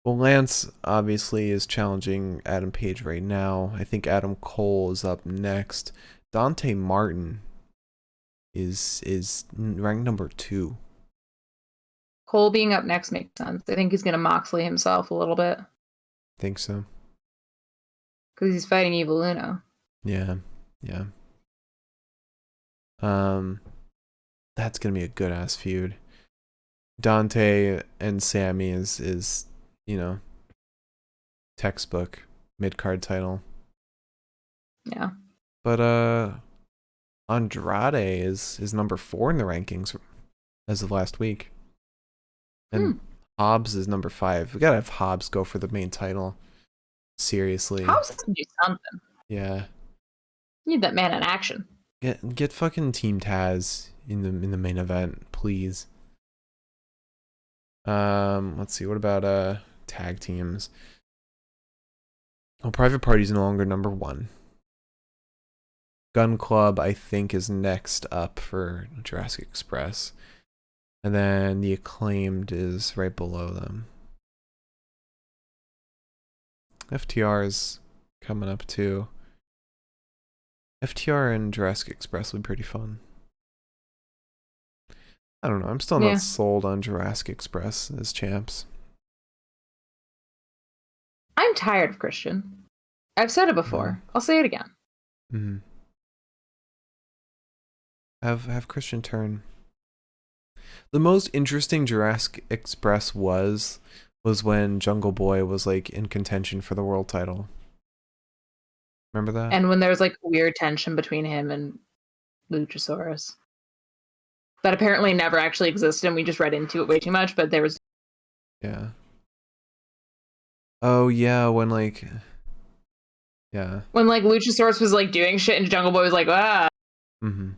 Well, Lance obviously is challenging Adam Page right now. I think Adam Cole is up next. Dante Martin is ranked number 2. Cole being up next makes sense. I think he's going to Moxley himself a little bit. Think so. Because he's fighting Evil Uno. Yeah. That's gonna be a good ass feud. Dante and Sammy is textbook mid-card title. Yeah. But Andrade is number 4 in the rankings as of last week. And Hobbs is number 5. We gotta have Hobbs go for the main title. Seriously. Hobbs can do something. Yeah. You need that man in action. Get fucking Team Taz in the main event, please. Let's see. What about tag teams? Well, Private Party's no longer number 1. Gun Club, I think, is next up for Jurassic Express. And then the Acclaimed is right below them. FTR is coming up too. FTR and Jurassic Express would be pretty fun. I don't know. I'm still not sold on Jurassic Express as champs. I'm tired of Christian. I've said it before. I'll say it again. Mm-hmm. Have Christian turn. The most interesting Jurassic Express was when Jungle Boy was like in contention for the world title. Remember that? And when there was like weird tension between him and Luchasaurus. That apparently never actually existed and we just read into it way too much, but there was... Yeah. Oh, yeah, when like... Yeah. When like Luchasaurus was like doing shit and Jungle Boy was like, ah. Mm-hmm.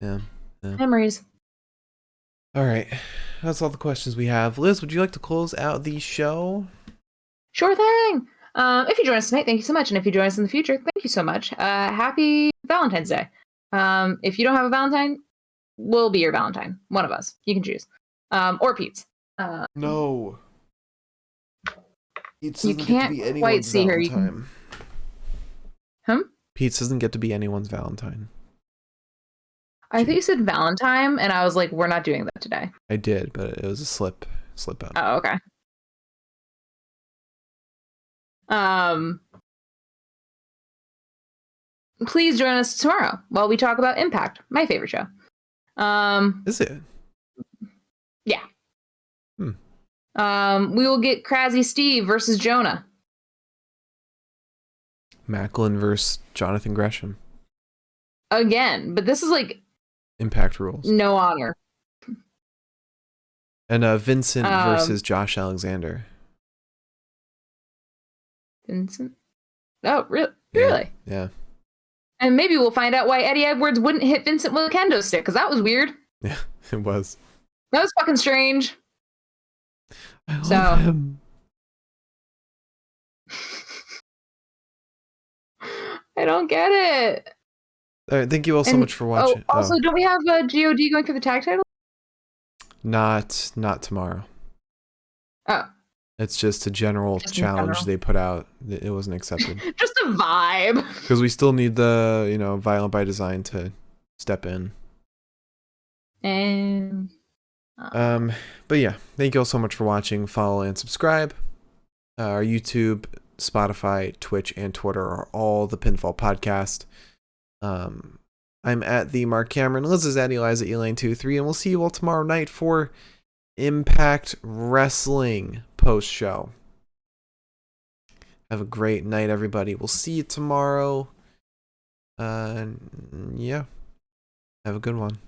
Yeah. Memories. All right. That's all the questions we have. Liz, would you like to close out the show? Sure thing. If you join us tonight, thank you so much. And if you join us in the future, thank you so much. Happy Valentine's Day. If you don't have a Valentine, we'll be your Valentine. One of us. You can choose. Or Pete's. No. Pete's you can't quite see Valentine. Huh? Pete's doesn't get to be anyone's Valentine. I think you said Valentine, and I was like, we're not doing that today. I did, but it was a slip out. Oh, okay. Please join us tomorrow while we talk about Impact, my favorite show. Is it? Yeah. We will get Crazy Steve versus Jonah. Macklin versus Jonathan Gresham. Again, but this is like Impact rules. No honor. And Vincent versus Josh Alexander. Vincent? Oh, really? Yeah. And maybe we'll find out why Eddie Edwards wouldn't hit Vincent with a kendo stick, because that was weird. Yeah, it was. That was fucking strange. I love him. I don't get it. All right, thank you all so much for watching. Also, don't we have God going for the tag title? Not tomorrow. Oh. It's just a general challenge they put out. It wasn't accepted. Just a vibe. Because we still need the, Violent by Design to step in. And... But yeah, thank you all so much for watching. Follow and subscribe. Our YouTube, Spotify, Twitch, and Twitter are all the Pinfall Podcast. I'm at the Mark Cameron. Liz is at Eliza Elaine23, and we'll see you all tomorrow night for Impact Wrestling post-show. Have a great night, everybody. We'll see you tomorrow. Yeah. Have a good one.